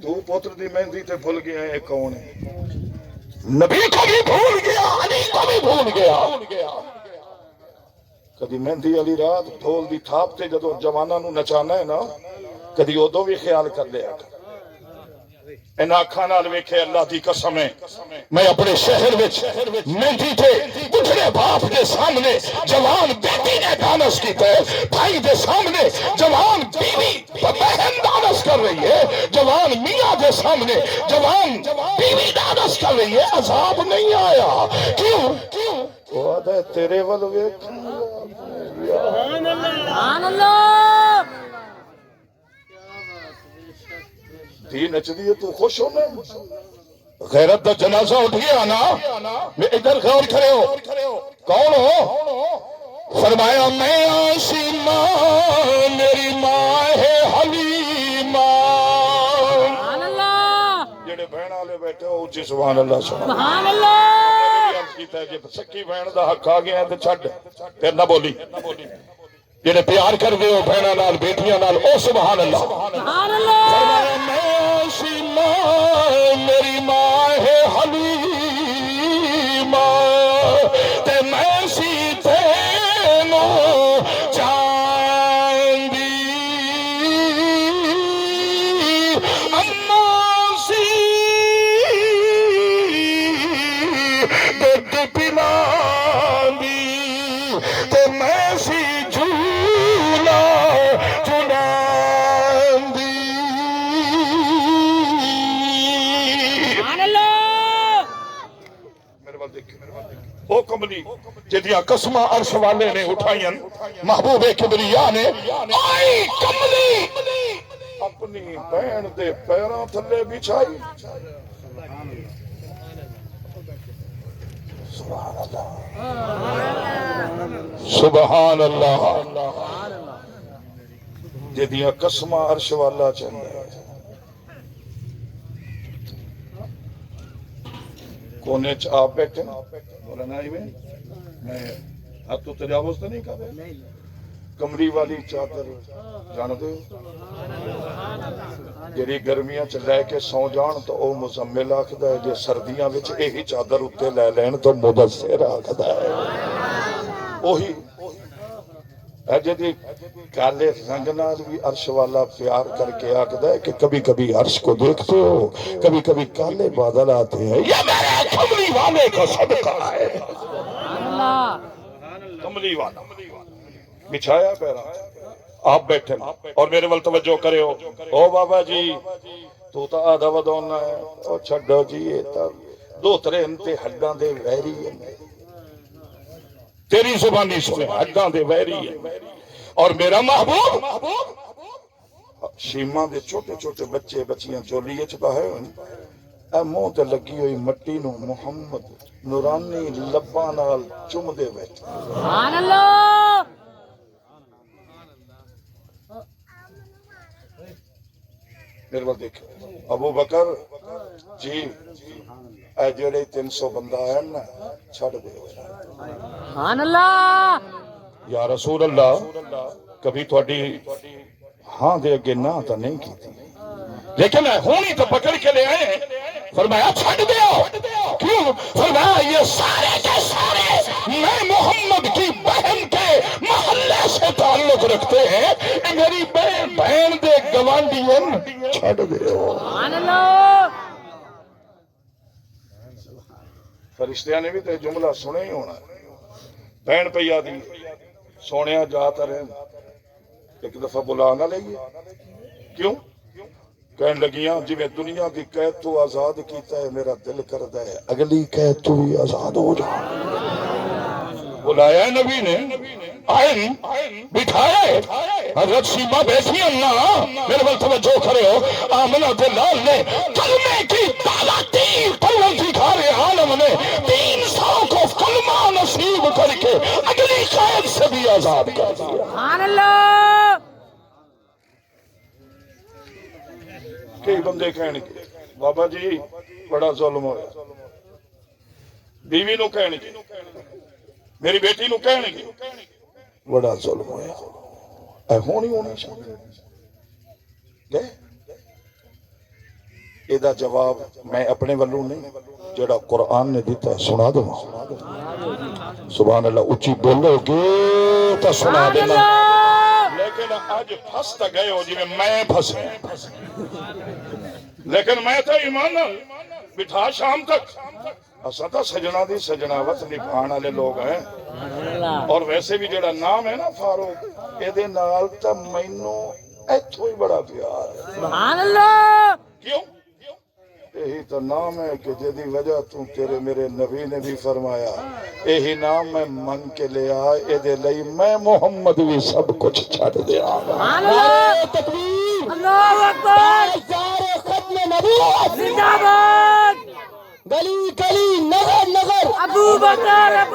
Speaker 1: تو پوتر دی مہندی تے بھول گیا ہے کون ہے نبی کو بھی بھول گیا علی کو بھی بھول گیا کدی مہندی والی رات ڈھول دی تھاپ تے جدو جواناں نو نچانا ہے نا کدی ادو بھی خیال کر لیا ان آنکھاں نال ویکھے اللہ دی قسم ہے میں اپنے شہر وچ مہندی تے بڈھڑے باپ دے سامنے جوان بیٹی نے ڈانس کیتا ہے بھائی دے سامنے جوان بیوی بہن ڈانس کر رہی ہے جوان میاں دے سامنے جوان بیوی ڈانس کر رہی ہے عذاب نہیں آیا کیوں وہ آدھے تیرے ول ویکھ
Speaker 2: سبحان اللہ
Speaker 1: دی نچ دی تو خوش ہونا غیرت دا جنازہ اٹھ گیا نا میں ادھر غور کرے ہو کون ہو فرمایا میں آسیمہ میری ماں ہے حلیمہ
Speaker 2: سبحان اللہ
Speaker 1: جڑے بہن والے بیٹھے ہو اچھی سبحان اللہ
Speaker 2: سبحان اللہ
Speaker 1: جب سکی بہن دا حق آ گیا تو چھڈ پھر نہ بولی جڑے پیار کر دے ہو بہناں نال بیٹیاں نال او سبحان اللہ
Speaker 2: سبحان اللہ
Speaker 1: فرمایا میں سی ماں میری ماں ہے حلیمہ تے میں سی تینو چاندی اما سی دودھ پلاندی تے میں سی جدیاں قسمہ عرش والے نے اٹھائیں محبوب کبریا نے آئی کملی اپنی بہن دے پیراں تھلے بچھائی سبحان اللہ سبحان اللہ جدیاں قسمہ عرش والا چاہیے کونے چ آپ بیٹھے مولانا جی میں ہاتھ تو تجاوز تو نہیں کر رہے کمری والی چادر جان دے جڑی گرمیاں چ لے کے سو جان تو او مزمل آکھدا ہے جے سردیاں وچ یہی چادر اتے لے لین تو مدثر آکھدا ہے وہی جدی کالے رنگ نال بھی عرش والا پیار کر کے آکھدا ہے کہ کبھی کبھی عرش کو دیکھتے ہو کبھی کبھی کالے بادل آتے ہیں یہ میرے کملی والے کا صدقہ ہے کملی والا بچھایا پیرا آپ بیٹھے اور میرے ول توجہ کرے ہو او بابا جی تو تا آدھا ودونا ہے او چھڑو جی یہ تا دو ترے انتے ہڈاں دے ویری ہیں تیری زبانی سنے ہڈاں دے ویری ہیں اور میرا محبوب شیمہ دے چھوٹے چھوٹے بچے بچیاں چولیے چھپا ہے اے منہ تے لگی ہوئی مٹی نو محمد نورانی لباں نال چم دے بیٹھے
Speaker 2: سبحان اللہ
Speaker 1: میرے بات دیکھ ابو بکر جی اے جڑے 300 بندہ ہے نا چھڑ دے
Speaker 2: سبحان اللہ
Speaker 1: یا رسول اللہ کبھی تھوڑی ہاں دے اگے نہ تا نہیں کی تھی لیکن ہونی تو پکڑ کے لے آئے فرمایا چھڑ دیو کیوں فرمایا یہ سارے کے سارے میں محمد کی بہن کے محلے سے تعلق رکھتے ہیں اے میری بہن دے گوانڈین چھڑ دیو
Speaker 2: سبحان اللہ
Speaker 1: فرشتیاں نے بھی تو جملہ سنے ہی ہونا بہن پہ یاد سونے جاتا رہے ایک دفعہ بلا نہ لئیے کیوں کہنے لگیاں جی میں دنیا کی قید تو آزاد کیتا ہے میرا دل کردا ہے اگلی قید تو بھی آزاد ہو جا بلایا نبی نے آئے بٹھایا ہے حضرت سیما بیٹھی اللہ میرے بل توجہ کرے ہو آمنہ کے لال نے کلمے کی تالا تیر پلوں دکھا رہے عالم نے 300 کو کلمہ نصیب کر کے اگلی قید سے بھی آزاد کر دیا
Speaker 2: سبحان اللہ
Speaker 1: کئی بندے کہنے کے بابا جی بڑا ظلم ہویا بیوی نو کہنے کے میری بیٹی نو کہنے کے بڑا ظلم ہویا اے ہونی چاہیے گئے ایدہ جواب میں اپنے والوں نہیں جڑا قرآن نے دیتا ہے سنا دو سبحان اللہ اچھی بولو گے تو سنا دینا لیکن آج پھنستا گئے ہو جی میں پھنس گیا لیکن میں تو ایمان بٹھا شام تک اسا تو سجنا دی سجناوت نبھان والے لوگ ہیں اور ویسے بھی جڑا نام ہے نا فاروق اے دے نال تا مینوں ایتھوں ہی بڑا پیار ہے
Speaker 2: سبحان اللہ
Speaker 1: کیوں یہی تو نام ہے کہ جدی وجہ تو تیرے میرے نبی نے بھی فرمایا یہی نام میں من کے لیا اے دے لئی میں محمد بھی سب کچھ چھڑ دیا
Speaker 2: سبحان اللہ تکبیر اللہ اکبر
Speaker 3: ختم نبوت
Speaker 2: زندہ باد
Speaker 3: گلی گلی نگر نگر
Speaker 2: ابو بکر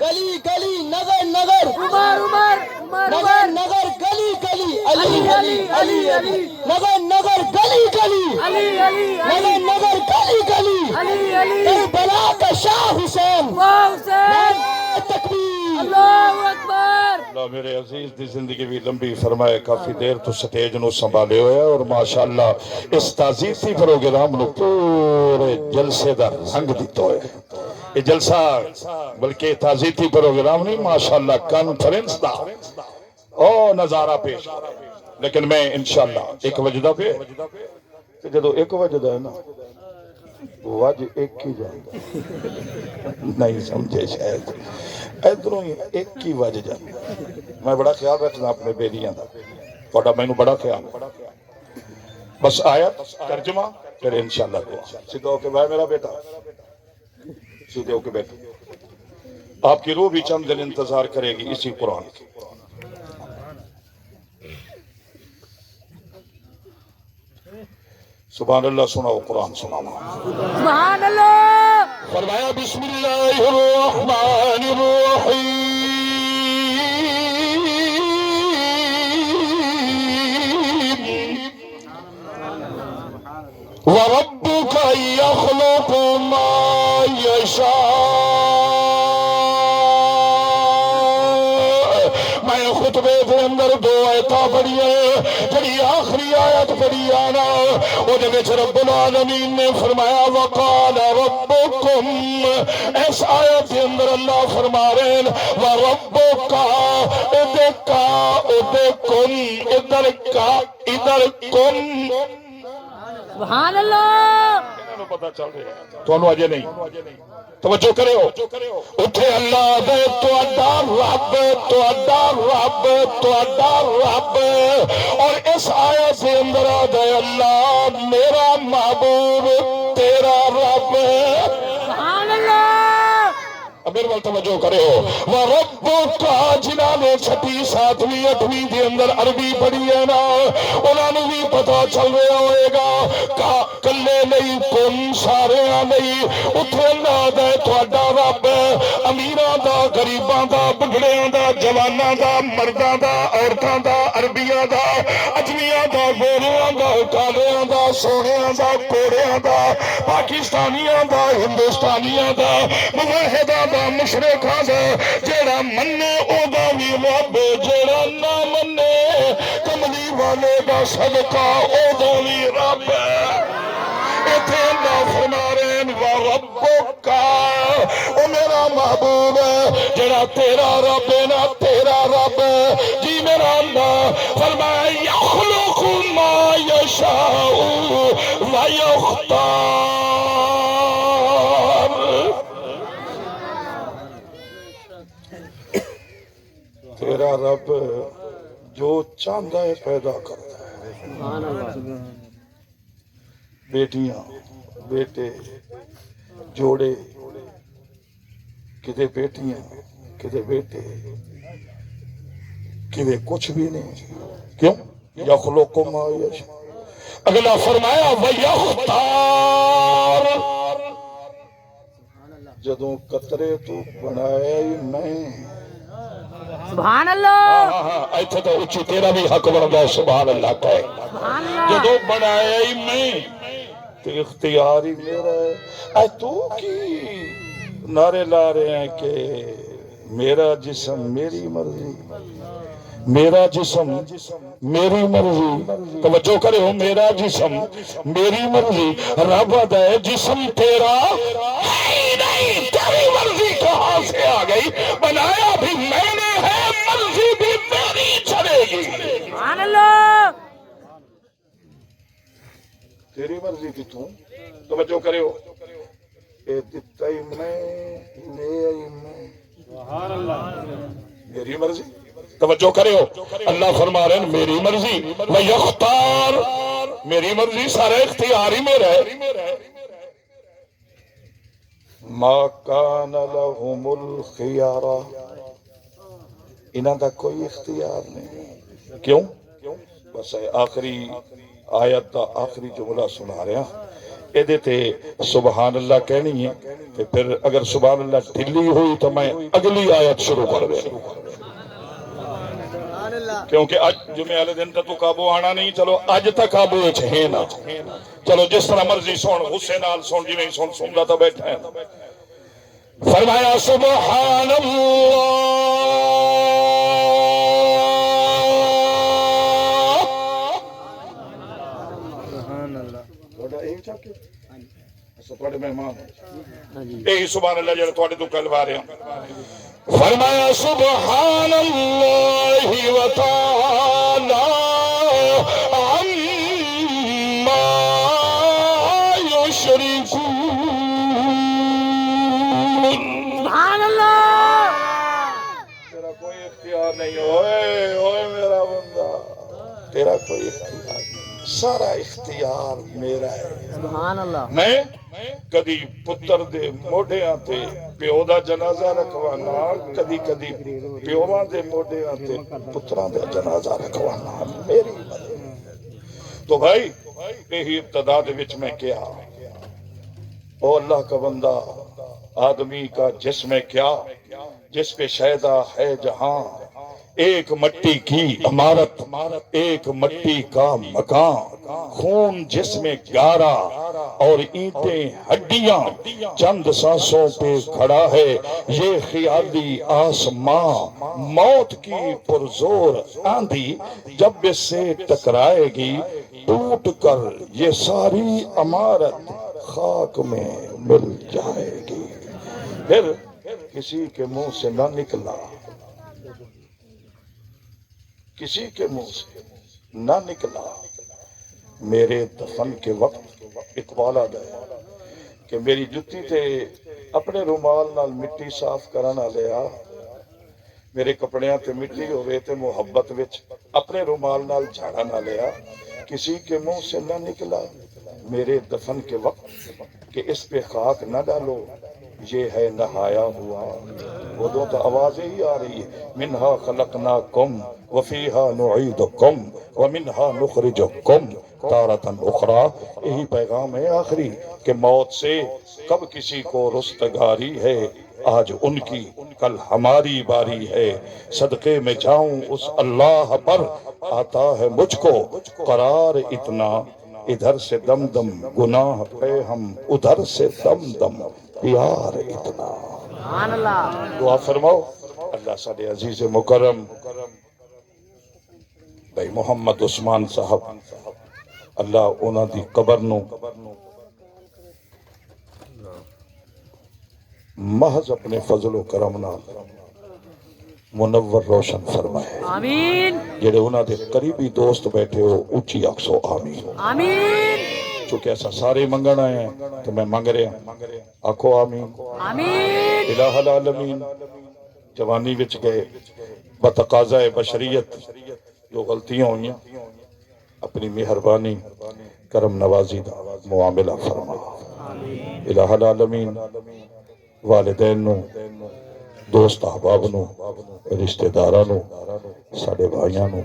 Speaker 3: گلی گلی نگر نگر
Speaker 2: عمر
Speaker 3: نگر نگر گلی گلی علی
Speaker 2: علی علی علی
Speaker 3: نگر نگر گلی گلی
Speaker 2: علی علی
Speaker 3: نگر نگر گلی گلی
Speaker 2: علی علی
Speaker 3: کربلا کا شاہ حسین
Speaker 2: واہ حسین
Speaker 3: تکبیر
Speaker 2: اللہ اکبر
Speaker 1: اللہ میرے عزیز دی زندگی بھی لمبی فرمائے کافی دیر تو سٹیج نو سنبھالے ہوئے اور ماشاءاللہ اس تعزیتی پروگرام نو پورے جلسے دا رنگ دیتا ہوئے یہ جلسہ بلکہ تعزیتی پروگرام نہیں ماشاءاللہ کانفرنس دا او نظارہ پیش لیکن میں انشاءاللہ ایک وجدہ پہ کہ جدو ایک وجدہ ہے نا وج ایک ہی جاندہ نہیں سمجھے شاید ادھروں ہی ایک ہی وج جاندہ میں بڑا خیال رکھنا اپنے بیلیاں دا بڑا میں نے بڑا خیال بس آیت ترجمہ پھر انشاءاللہ دعا سیدھا ہو کے بھائی میرا بیٹا سیدھے ہو کے بیٹا آپ کی روح بھی چند دن انتظار کرے گی اسی قرآن کی سبحان اللہ سناؤ قرآن سناؤ
Speaker 2: سبحان اللہ
Speaker 1: فرمایا بسم اللہ الرحمن الرحیم وَرَبُّكَ يَخْلُقُ مَا يَشَاءُ میں خطبے کے اندر دو آیتاں پڑھی ہیں جڑی آخری آیت پڑھی آنا وہ دے وچ رب العالمین نے فرمایا وقال ربکم اس آیت کے اندر اللہ فرما رہے ہیں وربک ادکا ادکم ادھر کا ادھر کم
Speaker 2: سبحان اللہ
Speaker 1: پتہ چل رہا ہے تو انہوں اجے نہیں توجہ کرے ہو اتھے اللہ دے تو اڈا رب اور اس آیت سے اندر آدھے اللہ میرا محبوب تیرا رب
Speaker 2: سبحان اللہ
Speaker 1: میرے وال توجہ کرے ہو وَرَبُّكَ جنہاں نے 6 7ویں 8ویں دے اندر عربی پڑھی ہے نا انہاں نے بھی پتہ چل رہا ہوئے گا کلے نہیں کن سارے نہیں اتھے اللہ دے تھوڑا رب امیراں دا غریباں دا بگڑیاں دا جواناں دا مرداں دا عورتاں دا عربیاں دا اجمیاں دا گوریاں دا کالیاں دا سونیاں دا کوڑیاں دا پاکستانیاں دا ہندوستانیاں دا موحداں دا مشرکاں دا جیڑا منے او دا وی رب جیڑا نہ منے کملی والے دا صدقہ او دا وی رب ایتھے اللہ فرما رہے ہیں وَرَبُّكَ او میرا محبوب ہے جڑا تیرا رب ہے نا تیرا رب جی میرا اللہ فرمایا یخلق ما یشاء ویختار چاہتا ہے پیدا کرتا ہے بیٹیاں بیٹے جوڑے کدے بیٹیاں کدے بیٹے کدے کچھ بھی نہیں کیوں یخلق ما یشاء اگلا فرمایا وَيَخْتَارُ جدوں قطرے تو بنایا ہی میں
Speaker 2: سبحان اللہ
Speaker 1: ایتھے تو اچھی تیرا بھی حق بندا ہے سبحان اللہ کہے
Speaker 2: سبحان اللہ
Speaker 1: جدوں بنایا ہی میں تو اختیار ہی میرا ہے اے تو کی نعرے لا رہے ہیں کہ میرا جسم میری مرضی میرا جسم میری مرضی توجہ کرے ہو میرا جسم میری مرضی رب دے جسم تیرا نہیں تیری مرضی کہاں سے آ گئی بنایا بھی میں نے ہے مرضی بھی میری چلے گی
Speaker 2: سبحان اللہ
Speaker 1: تیری مرضی کی تو توجہ کرے ہو اے دتا ہی میں لے آئی میں میری مرضی توجہ کرے ہو اللہ فرما رہے ہیں میری مرضی میں یختار میری مرضی سارا اختیار ہی میرا ہے ما کان لهم الخیارہ انہاں دا کوئی اختیار نہیں کیوں بس آخری آیت دا آخری جملہ سنا رہا ایدے تے سبحان اللہ کہنی ہے کہ پھر اگر سبحان اللہ ڈھلی ہوئی تو میں اگلی آیت شروع کر دے کیونکہ آج جمعے والے دن تو قابو آنا نہیں چلو اج تک قابو ہے نا چلو جس طرح مرضی سن غصے نال سن جی نہیں سندا تو بیٹھا ہے فرمایا سبحان اللہ تھوڑے مہمان یہی سبحان اللہ جڑے تھوڑے تو کلوا رہے ہیں فرمایا سبحان اللہ و تعالی عما یشرکون
Speaker 2: سبحان اللہ
Speaker 1: تیرا کوئی اختیار نہیں اوئے میرا بندہ تیرا کوئی اختیار نہیں سارا اختیار میرا ہے
Speaker 2: سبحان اللہ
Speaker 1: میں کدی پتر دے موڈیاں تے پیو دا جنازہ رکھوانا کدی کدی پیواں دے موڈیاں تے پتراں دا جنازہ رکھوانا میری مرضی تو بھائی یہی ابتدا دے وچ میں کیا او اللہ کا بندہ آدمی کا جسم کیا جس پہ شیدا ہے جہاں ایک مٹی کی عمارت ایک مٹی کا مکان خون جس میں گارا اور اینٹیں ہڈیاں چند سانسوں پہ کھڑا ہے یہ خیالی آسماں موت کی پرزور آندھی جب اس سے ٹکرائے گی ٹوٹ کر یہ ساری عمارت خاک میں مل جائے گی پھر کسی کے منہ سے نہ نکلا کسی کے منہ سے نہ نکلا میرے دفن کے وقت اقبال آ گئے کہ میری جتی تے اپنے رومال نال مٹی صاف کرنا لیا میرے کپڑیاں تے مٹی ہوئے تے محبت وچ اپنے رومال نال جھاڑا نہ لیا کسی کے منہ سے نہ نکلا میرے دفن کے وقت کہ اس پہ خاک نہ ڈالو یہ ہے نہایا ہوا وہ تو آوازیں ہی آ رہی ہے منہا خلقناکم وفیہا نعیدکم ومنہا نخرجکم تارتاً اخرى یہی پیغام ہے آخری کہ موت سے کب کسی کو رستگاری ہے آج ان کی کل ہماری باری ہے صدقے میں جاؤں اس اللہ پر آتا ہے مجھ کو قرار اتنا ادھر سے دم دم گناہ پہ ہم ادھر سے دم دم پیار اتنا
Speaker 2: سبحان اللہ
Speaker 1: دعا فرماؤ اللہ ساڈے عزیز مکرم بھائی محمد عثمان صاحب اللہ انہاں دی قبر نو محض اپنے فضل و کرم نال منور روشن فرمائے
Speaker 2: آمین
Speaker 1: جڑے انہاں دے قریبی دوست بیٹھے ہو اونچی آکھو آمین
Speaker 2: آمین
Speaker 1: چونکہ ایسا سارے منگن آئے ہیں تو میں منگ رہے ہیں آکھو آمین
Speaker 2: آمین
Speaker 1: الہ العالمین جوانی وچ گئے بتقاضۂ بشریت جو غلطیاں ہوئیں اپنی مہربانی کرم نوازی دا معاملہ فرما الہ العالمین والدین نو دوست احباب نو رشتہ داراں نو ساڈے بھائیاں نو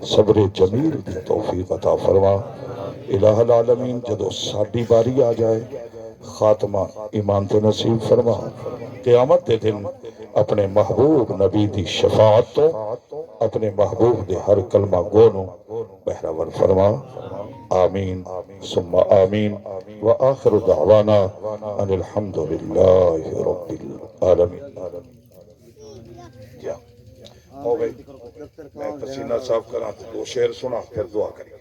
Speaker 1: صبر جمیل دی توفیق عطا فرما الہ العالمین جدو ساڈی باری آ جائے خاتمہ ایمان تے نصیب فرما قیامت دے دن اپنے محبوب نبی دی شفاعت تو اپنے محبوب دے ہر کلمہ گونو بہرور فرما آمین ثم آمین وآخر دعوانا ان الحمدللہ رب العالمین ہو گئی میں پسینہ صاف کرا تو دو شعر سنا پھر دعا کریں